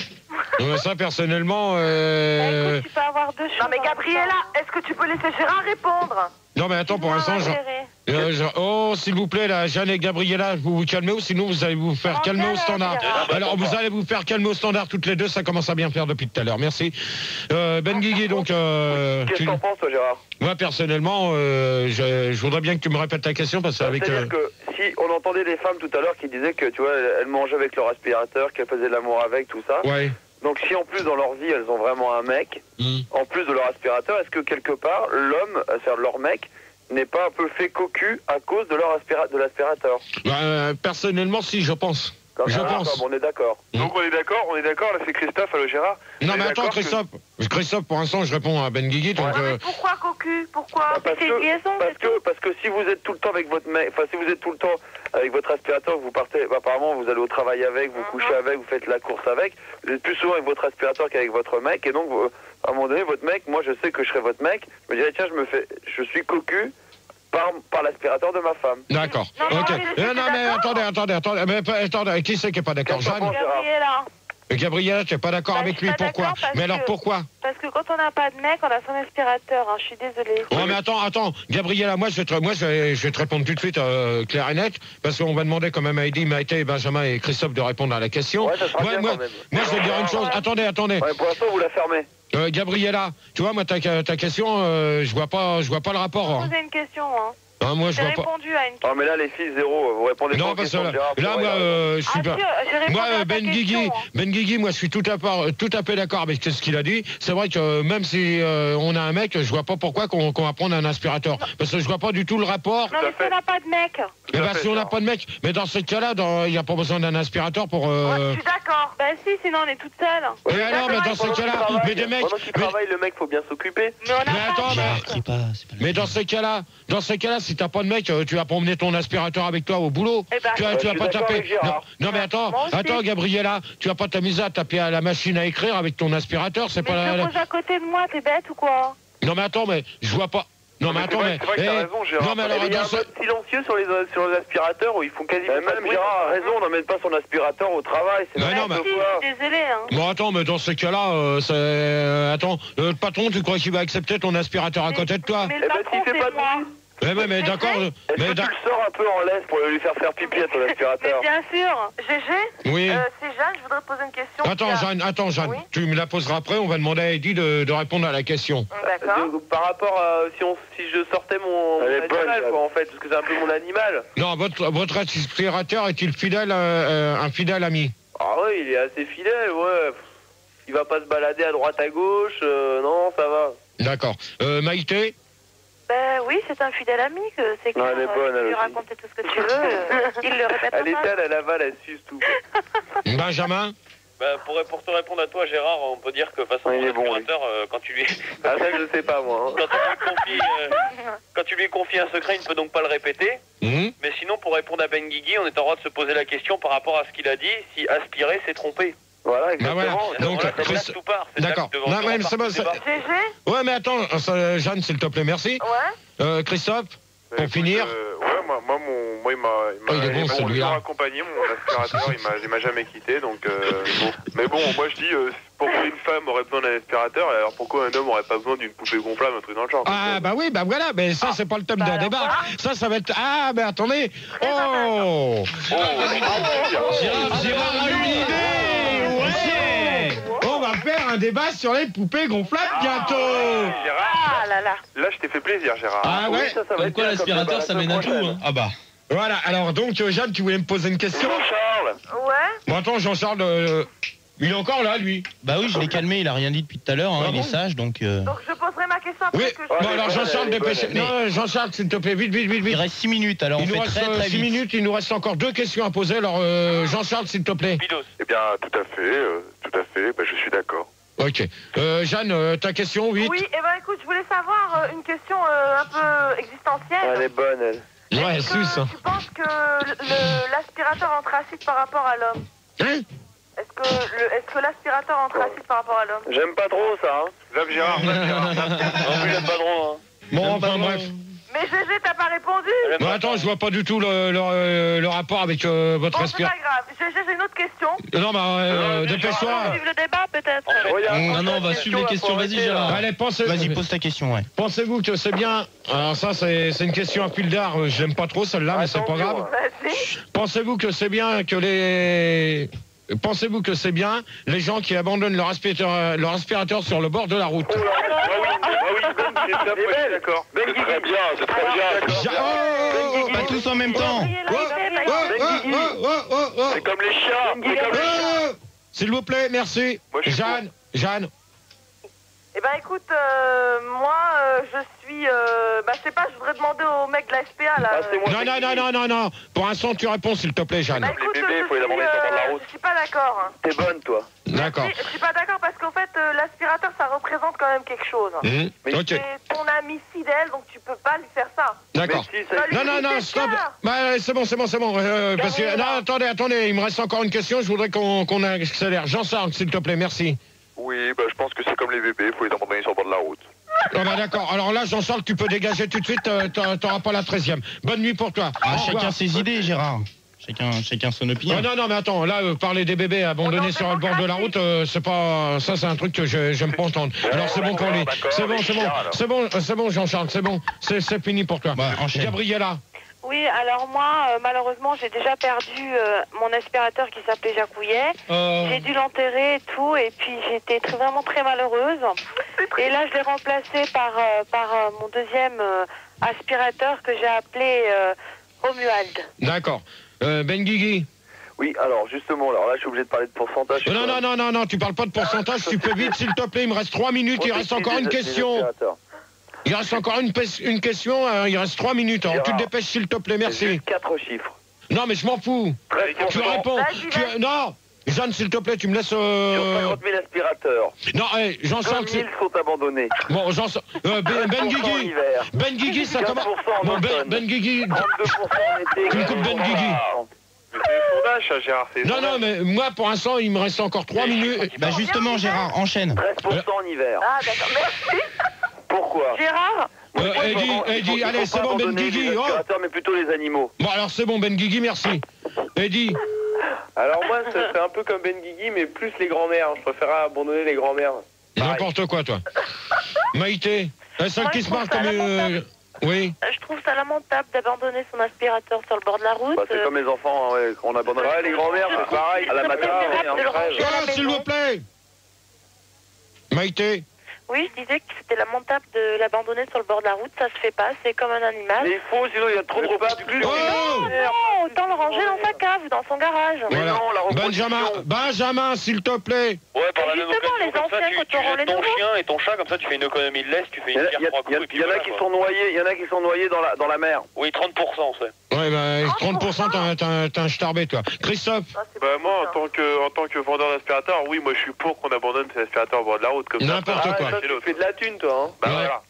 Ça personnellement... Écoute, tu peux avoir deux choses. Non mais Gabriella, est-ce que tu peux laisser Gérard répondre? Non mais attends, pour l'instant, oh s'il vous plaît, là, Jeanne et Gabriella, vous vous calmez ou sinon vous allez vous faire calmer au standard. Alors vous allez vous faire calmer au standard toutes les deux, ça commence à bien faire depuis tout à l'heure, merci. Ben Guigui, donc... Qu'est-ce que t'en penses toi Gérard? Moi personnellement, je voudrais bien que tu me répètes ta question parce qu'avec... C'est-à-dire que si on entendait des femmes tout à l'heure qui disaient que tu vois, elles mangeaient avec leur aspirateur, qu'elles faisaient de l'amour avec, tout ça. Ouais. Donc si en plus dans leur vie elles ont vraiment un mec, en plus de leur aspirateur, est-ce que quelque part l'homme, c'est-à-dire leur mec, n'est pas un peu fait cocu à cause de l'aspirateur? Personnellement si, je pense. Je pense. On est d'accord. Donc on est d'accord, là c'est Christophe, allô Gérard. Non mais attends Christophe, pour l'instant je réponds à Ben Guigui. Donc, mais pourquoi cocu? Pourquoi? Parce que si vous êtes tout le temps avec votre mec, enfin si vous êtes tout le temps avec votre aspirateur, vous partez, apparemment vous allez au travail avec, vous couchez avec, vous faites la course avec, vous êtes plus souvent avec votre aspirateur qu'avec votre mec, et donc à un moment donné votre mec, moi je sais que je serai votre mec, je me dirais tiens je suis cocu par l'aspirateur de ma femme. D'accord. Ok. Non mais attendez, qui c'est qui est pas d'accord? Jeanne? Gabriella. Gabriella, tu n'es pas d'accord avec lui, pourquoi? Mais alors pourquoi? Parce que quand on n'a pas de mec, on a son aspirateur, je suis désolée. Oh mais attends, Gabriella, moi je vais te répondre tout de suite clair et net, parce qu'on va demander quand même à Eddy, Maïté, Benjamin et Christophe de répondre à la question. Ouais, ça sera bien quand même. Moi je vais dire une chose, attendez. Ouais, pour l'instant vous la fermez. Gabriella, tu vois, moi ta question, je vois pas le rapport. Je vais poser une question, moi, j'ai répondu à une question. Oh mais là les filles, zéro, vous répondez pas aux questions de Gérard. Là, moi, je suis pas... Moi, Ben Guigui, moi je suis tout à fait d'accord avec ce qu'il a dit. C'est vrai que même si on a un mec, je vois pas pourquoi qu'on va prendre un aspirateur. Parce que je vois pas du tout le rapport. Non mais si on n'a pas de mec. Eh ben si on n'a pas de mec, mais dans ce cas-là, il n'y a pas besoin d'un aspirateur pour... Ouais, je suis d'accord. Bah si, sinon on est toute seule. Mais alors, mais dans ce cas-là, mais des mecs... Pendant qu'il travaille, le mec faut bien s'occuper. Mais on a mais dans ce cas-là, si t'as pas de mec, tu vas promener ton aspirateur avec toi au boulot. Tu vas pas taper. Non mais attends, Gabriella, tu vas pas t'amuser à taper à la machine à écrire avec ton aspirateur, c'est pas la. Mais je pose à côté de moi, t'es bête ou quoi? Non mais attends, mais je vois pas. Non mais attends, mais... C'est vrai que t'as raison, Gérard. Non mais alors, il y a un mode silencieux sur les aspirateurs où ils font quasiment... Même Gérard a raison, on n'emmène pas son aspirateur au travail, c'est n'importe quoi. Je suis désolée, Bon attends, mais dans ce cas-là, attends, le patron, tu crois qu'il va accepter ton aspirateur à côté de toi? Mais le patron, c'est moi. Mais d'accord. Est-ce que tu le sors un peu en laisse pour lui faire pipi à ton aspirateur? Mais bien sûr. GG? Oui. C'est Jeanne, je voudrais poser une question. Attends Jeanne, oui, tu me la poseras après, on va demander à Eddy de répondre à la question. D'accord. Par rapport à si je sortais mon animal, quoi, en fait, parce que c'est un peu mon animal. Non, votre aspirateur est-il un fidèle ami? Ah oui, il est assez fidèle, ouais. Il va pas se balader à droite à gauche, non, ça va. D'accord. Maïté? Oui, c'est un fidèle ami, c'est clair. Elle est bonne, tu lui raconter tout ce que tu veux, il le répète. Elle est telle, elle avale, elle suce tout. Benjamin? Pour te répondre à toi, Gérard, on peut dire que façon aspirateur, quand tu lui... Ah ça, je sais pas, moi. Quand tu lui confies un secret, il ne peut donc pas le répéter. Mais sinon, pour répondre à Ben Guigui, on est en droit de se poser la question par rapport à ce qu'il a dit, si aspirer, c'est tromper. Voilà, exactement. Donc, d'accord. Non, mais c'est bon. Ouais, mais attends, Jeanne, s'il te plaît, merci. Ouais. Christophe, pour finir. Ouais, il est bon, celui-là. Accompagné, mon aspirateur, il m'a jamais quitté, donc bon. Mais bon, moi je dis, pourquoi une femme aurait besoin d'un aspirateur, et alors pourquoi un homme aurait pas besoin d'une poupée gonflable, un truc dans le genre? Ah bah oui, bah voilà, mais ça c'est pas le thème d'un débat. Ça va être... Ah, mais attendez. Oh Gérard a une idée. On va faire un débat sur les poupées gonflables bientôt. Ah là là. Là, je t'ai fait plaisir, Gérard. Ah ouais. Ça va être quoi l'aspirateur, ça mène à tout. Ah bah. Voilà, alors donc Jeanne, tu voulais me poser une question? Jean-Charles. Ouais. Bon attends, Jean-Charles, il est encore là, lui? Bah oui, je l'ai calmé, il a rien dit depuis tout à l'heure, il est sage, donc... Donc je poserai ma question après que je... Bon alors Jean-Charles, dépêche... Non, Jean-Charles, s'il te plaît, vite. Il reste 6 minutes, alors on fait très vite. 6 minutes, il nous reste encore 2 questions à poser, alors Jean-Charles, s'il te plaît. Eh bien, tout à fait, je suis d'accord. Ok. Jeanne, ta question, 8. Oui, et ben écoute, je voulais savoir une question un peu existentielle. Elle est bonne, elle. Ouais, suce. Tu penses que l'aspirateur anthracite par rapport à l'homme? Hein? Est-ce que l'aspirateur anthracite par rapport à l'homme? J'aime pas trop ça, hein. Zap Gérard. Non plus, j'aime pas trop, hein. Bon, enfin bref. Mais GG, t'as pas répondu. Non, attends, je vois pas du tout le rapport avec votre Bon, c'est pas grave. GG, j'ai une autre question. Non, bah, dépêche-toi. On va suivre le débat, peut-être. Non, on va suivre les questions. Vas-y, Gérard. Allez, Vas-y, pose ta question, ouais. Pensez-vous que c'est bien... Alors ça, c'est une question à fil d'art. J'aime pas trop celle-là, mais c'est pas grave. Pensez-vous que c'est bien que les gens qui abandonnent leur aspirateur sur le bord de la route? Oui, d'accord. C'est très bien, c'est très bien. Pas tous en même temps. C'est comme les chiens. S'il vous plaît, merci. Jeanne. Eh ben écoute, moi je suis... je sais pas, je voudrais demander au mec de la SPA là. Non. Pour l'instant, tu réponds, s'il te plaît, Jeanne. Bah écoute, je suis pas d'accord. Hein. T'es bonne, toi. D'accord. Je suis pas d'accord parce qu'en fait, l'aspirateur, ça représente quand même quelque chose. Mais c'est ton ami fidèle, donc tu peux pas lui faire ça. D'accord. Non, stop. Bah, c'est bon. Parce que, non, attendez, il me reste encore une question, je voudrais qu'on accélère. Jean-Sarc, s'il te plaît, merci. Oui, bah je pense que c'est comme les bébés, il faut les abandonner sur le bord de la route. Ah bah d'accord, alors là Jean-Charles, tu peux dégager tout de suite, t'auras pas la 13e. Bonne nuit pour toi. Chacun ses idées, Gérard. Chacun son opinion. Non, mais attends, là, parler des bébés abandonnés sur le bord de la route, c'est pas... Ça, c'est un truc que j'aime pas entendre. Alors c'est bon pour lui. C'est bon, Jean-Charles, c'est bon. C'est fini pour toi. Gabriella. Oui, alors moi, malheureusement, j'ai déjà perdu mon aspirateur qui s'appelait Jacouillet. J'ai dû l'enterrer et tout, et puis j'étais vraiment très malheureuse. Et là, je l'ai remplacé par mon deuxième aspirateur que j'ai appelé Romuald. D'accord. Ben Guigui. Oui, alors justement, là je suis obligé de parler de pourcentage. Non, tu parles pas de pourcentage, tu peux vite, s'il te plaît, il me reste 3 minutes, il reste encore une question. Il reste encore une question, il reste 3 minutes. Alors, tu te dépêches, s'il te plaît, merci. 4 chiffres. Non, mais je m'en fous. Tu réponds. Non, Jeanne, s'il te plaît, tu me laisses... Sur 50 000 aspirateurs. Non, Jean-Charles... 2 000 sont abandonnés. Bon, Ben Guigui, ça commence... Bon, Ben Guigui... 32% en été. Tu me coupes Ben Guigui. C'est des sondages, ça, Gérard. Non, mais moi, pour l'instant, il me reste encore 3 minutes. Bah justement, Gérard, enchaîne. 13% en hiver. Ah, d'accord, merci. Pourquoi? Gérard. Eddie, allez, c'est bon, Ben Guigui. Mais plutôt les animaux. Bon, alors c'est bon, Ben Guigui, merci. Eddie. Alors moi, c'est un peu comme Ben Guigui, mais plus les grands-mères. Je préférerais abandonner les grands-mères. N'importe quoi, toi. Maïté, celle qui se marche comme... Oui. Je trouve ça lamentable d'abandonner son aspirateur sur le bord de la route. Bah, c'est comme les enfants, hein, ouais, on abandonne. Ouais, les grands-mères, c'est pareil. À la maternité, s'il vous plaît. Maïté. Oui, je disais que c'était lamentable de l'abandonner sur le bord de la route, ça se fait pas, c'est comme un animal. Mais il faut, sinon il y a trop de repas. Non, autant le ranger dans sa cave, dans son garage. Voilà. Benjamin, s'il te plaît. Ouais, par la même justement, les anciens, quand on rend les nouveaux. Ton chien et ton chat, comme ça tu fais une économie de laisse, tu fais une pierre 3 coups. Il y en a qui sont noyés, dans la mer. Oui, 30%, c'est. Ouais, bah 30%, t'as un starbé, toi. Christophe. Bah moi, en tant que vendeur d'aspirateur, oui, moi je suis pour qu'on abandonne ces aspirateurs au bord de la route comme ça. N'importe quoi. Tu fais de la thune, toi, hein. Bah voilà.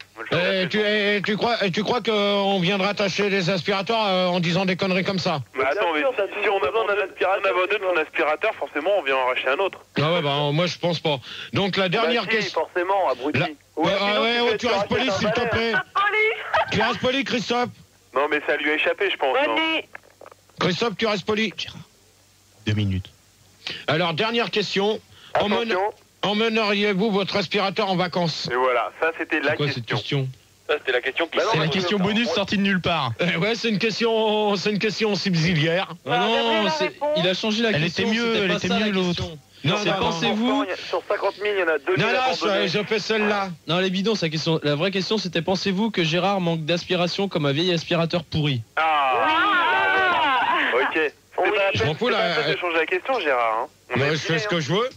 Tu crois qu'on viendra t'acheter des aspirateurs en disant des conneries comme ça? Mais attends, mais si on abandonne ton aspirateur, forcément on vient en racheter un autre. Ah ouais, bah moi je pense pas. Donc la dernière question... forcément, abruti. Tu restes poli, s'il te plaît. Tu restes poli, Christophe. Non, mais ça lui a échappé, je pense. Christophe, tu restes poli. 2 minutes. Alors, dernière question. Emmèneriez-vous votre aspirateur en vacances? Et voilà, ça c'était la question. Cette question Ça c'était la question qui... C'est la question bonus sortie de nulle part. Ouais, c'est une question subsidiaire. Non, il a changé la question. Elle était mieux l'autre. Non, pensez-vous... Sur 50 000, il y en a 2 000 abandonnés. je fais celle-là. Non, les bidons, la vraie question, c'était pensez-vous que Gérard manque d'aspiration comme un vieil aspirateur pourri? Ok. Je m'en fous, là. C'est pas changer la question, Gérard. Je fais ce que je veux.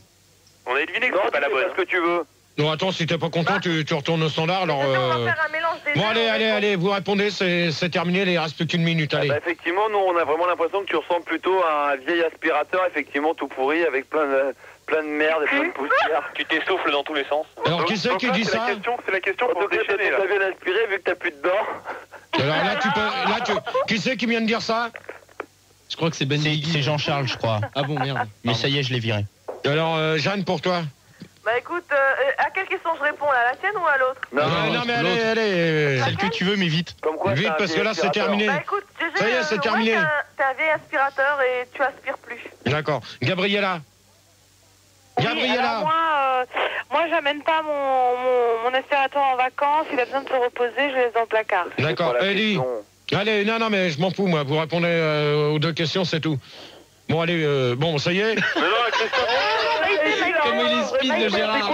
On a deviné que c'est pas la bonne. Ce que tu veux. Non, attends, si t'es pas content, tu retournes au standard, alors... On va faire un mélange des Bon, deux. allez, vous répondez, c'est terminé, il reste plus qu'une minute, allez. Bah, effectivement, nous, on a vraiment l'impression que tu ressembles plutôt à un vieil aspirateur, effectivement, tout pourri, avec plein plein de merde et plein de poussière. Tu t'essouffles dans tous les sens. Alors qui c'est qui dit ça? C'est la question pour déchaîner là. Tu as bien aspiré vu que t'as plus de dents. Alors là, qui c'est qui vient de dire ça? Je crois que c'est Ben Guigui. C'est Jean-Charles, je crois. Ah bon, merde. Mais ça y est, je l'ai viré. Alors Jeanne, pour toi? Bah écoute, à quelle question je réponds là? La tienne ou à l'autre? Non, mais allez. Celle que tu veux, mais vite. Comme quoi, Vite, parce que là, c'est terminé. Bah écoute, GG, Ça y est, c'est terminé. T'es un vieil aspirateur et tu aspires plus. D'accord. Gabriella. Alors moi j'amène pas mon aspirateur en vacances, il a besoin de se reposer, je le laisse dans le placard. D'accord, Ellie. Allez, non, mais je m'en fous, moi. Vous répondez aux deux questions, c'est tout. Bon, allez, bon, ça y est. Mais non, Christophe. Comme il est speed de Gérard.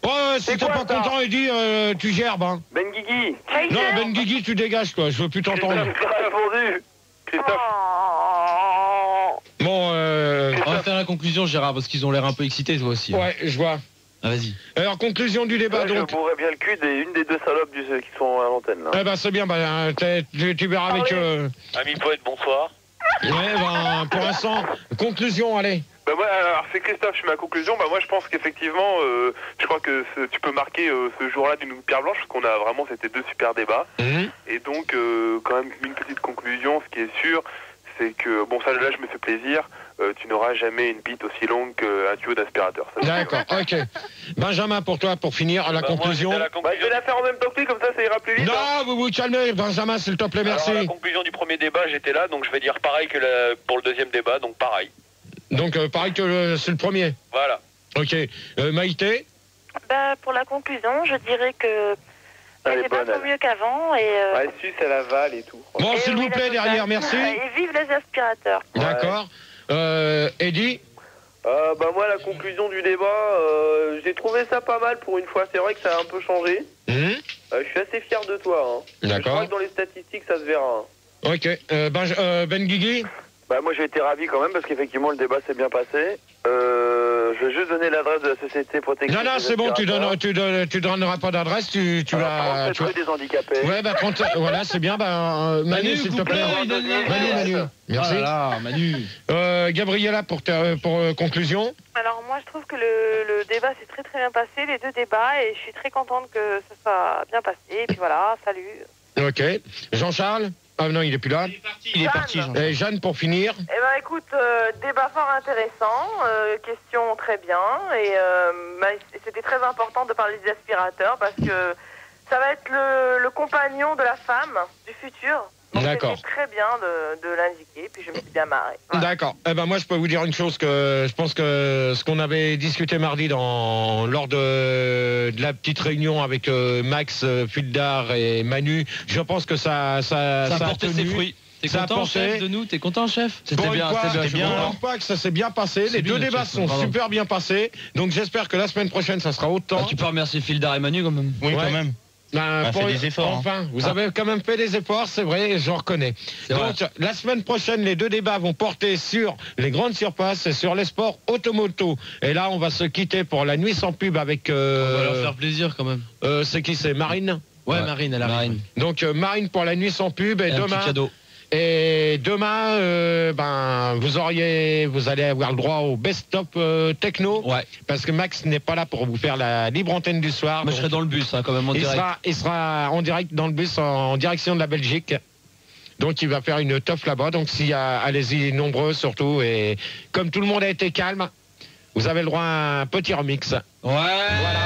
Ouais, si t'es pas content, Eddy, tu gerbes, hein. Ben Guigui. Non, Ben Guigui, tu dégages, toi. Je veux plus t'entendre. Christophe. Bon, on va faire la conclusion, Gérard, parce qu'ils ont l'air un peu excités, toi aussi. Ouais, je vois. Ah, vas-y. Alors, conclusion du débat, donc. Je bourrais bien le cul d'une des deux salopes qui sont à l'antenne, là. Eh ben, c'est bien, tu verras avec... Ami poète, bonsoir. Ouais, pour l'instant, conclusion, allez. Bah moi, alors c'est Christophe, je fais ma conclusion. Bah moi je pense qu'effectivement, je crois que tu peux marquer ce jour-là d'une pierre blanche, parce qu'on a vraiment, c'était deux super débats. Et donc quand même une petite conclusion, ce qui est sûr, c'est que, bon ça là je me fais plaisir, tu n'auras jamais une bite aussi longue qu'un tuyau d'aspirateur. D'accord, ok. Benjamin, pour toi, pour finir, la conclusion. Je vais la faire en même temps que lui, comme ça ira plus vite. Non, vous vous calmez, Benjamin, s'il te plaît, merci. Alors, la conclusion du premier débat, j'étais là, donc je vais dire pareil que pour le deuxième débat, donc pareil. Donc pareil que c'est le premier. Voilà. Ok. Maïté? Bah, pour la conclusion, je dirais que c'est pas trop mieux qu'avant et... Elle suce, elle avale et tout. Bon, s'il vous plaît, derrière, merci. Et vive les aspirateurs. D'accord. Eddy? Bah moi, la conclusion du débat, j'ai trouvé ça pas mal pour une fois. C'est vrai que ça a un peu changé. Je suis assez fier de toi. Hein. D'accord. Je crois que dans les statistiques, ça se verra. Ok. Ben Guigui? Bah moi j'ai été ravi quand même parce qu'effectivement le débat s'est bien passé. Je vais juste donner l'adresse de la société protection. Non, c'est bon, tu donneras pas d'adresse, tu vas... Tu des handicapés. Ouais, bah voilà, c'est bien, Manu, s'il te plaît. Manu. Merci. Voilà, Manu. Gabriella, pour conclusion. Alors moi je trouve que le débat s'est très très bien passé, les deux débats, et je suis très contente que ça soit bien passé. Et puis voilà, salut. Ok. Jean-Charles? Ah non, il est plus là. Il est parti, Jean. Et Jeanne, pour finir. Eh ben écoute, débat fort intéressant, question très bien, et c'était très important de parler des aspirateurs parce que ça va être le compagnon de la femme du futur. Donc d'accord. C'était très bien de l'indiquer, puis je me suis bien marrée. Voilà. D'accord. Eh ben moi je peux vous dire une chose, que je pense que ce qu'on avait discuté mardi lors de la petite réunion avec Max, Fuldar et Manu, je pense que ça a porté ses fruits. T'es content, chef, de nous? T'es content, chef? C'était bien, c'était bien. Je ne pas que ça s'est bien passé. Les deux débats sont super bien passés. Donc j'espère que la semaine prochaine, ça sera autant. Tu peux remercier Fuldar et Manu quand même. Oui, quand même. On a fait des efforts. Enfin, vous avez quand même fait des efforts, c'est vrai, j'en reconnais. Donc, la semaine prochaine, les deux débats vont porter sur les grandes surfaces et sur les sports automoto. Et là, on va se quitter pour la nuit sans pub avec... On va leur faire plaisir quand même. C'est qui, c'est Marine? Ouais, Marine, elle arrive. Donc, Marine pour la nuit sans pub et demain... Un petit cadeau. Et demain, vous allez avoir le droit au best-of techno. Ouais. Parce que Max n'est pas là pour vous faire la libre antenne du soir. Moi, je serai dans le bus, quand même, en direct. Il sera en direct dans le bus en direction de la Belgique. Donc, il va faire une teuf là-bas. Donc, allez-y nombreux surtout. Et comme tout le monde a été calme, vous avez le droit à un petit remix. Ouais. Voilà.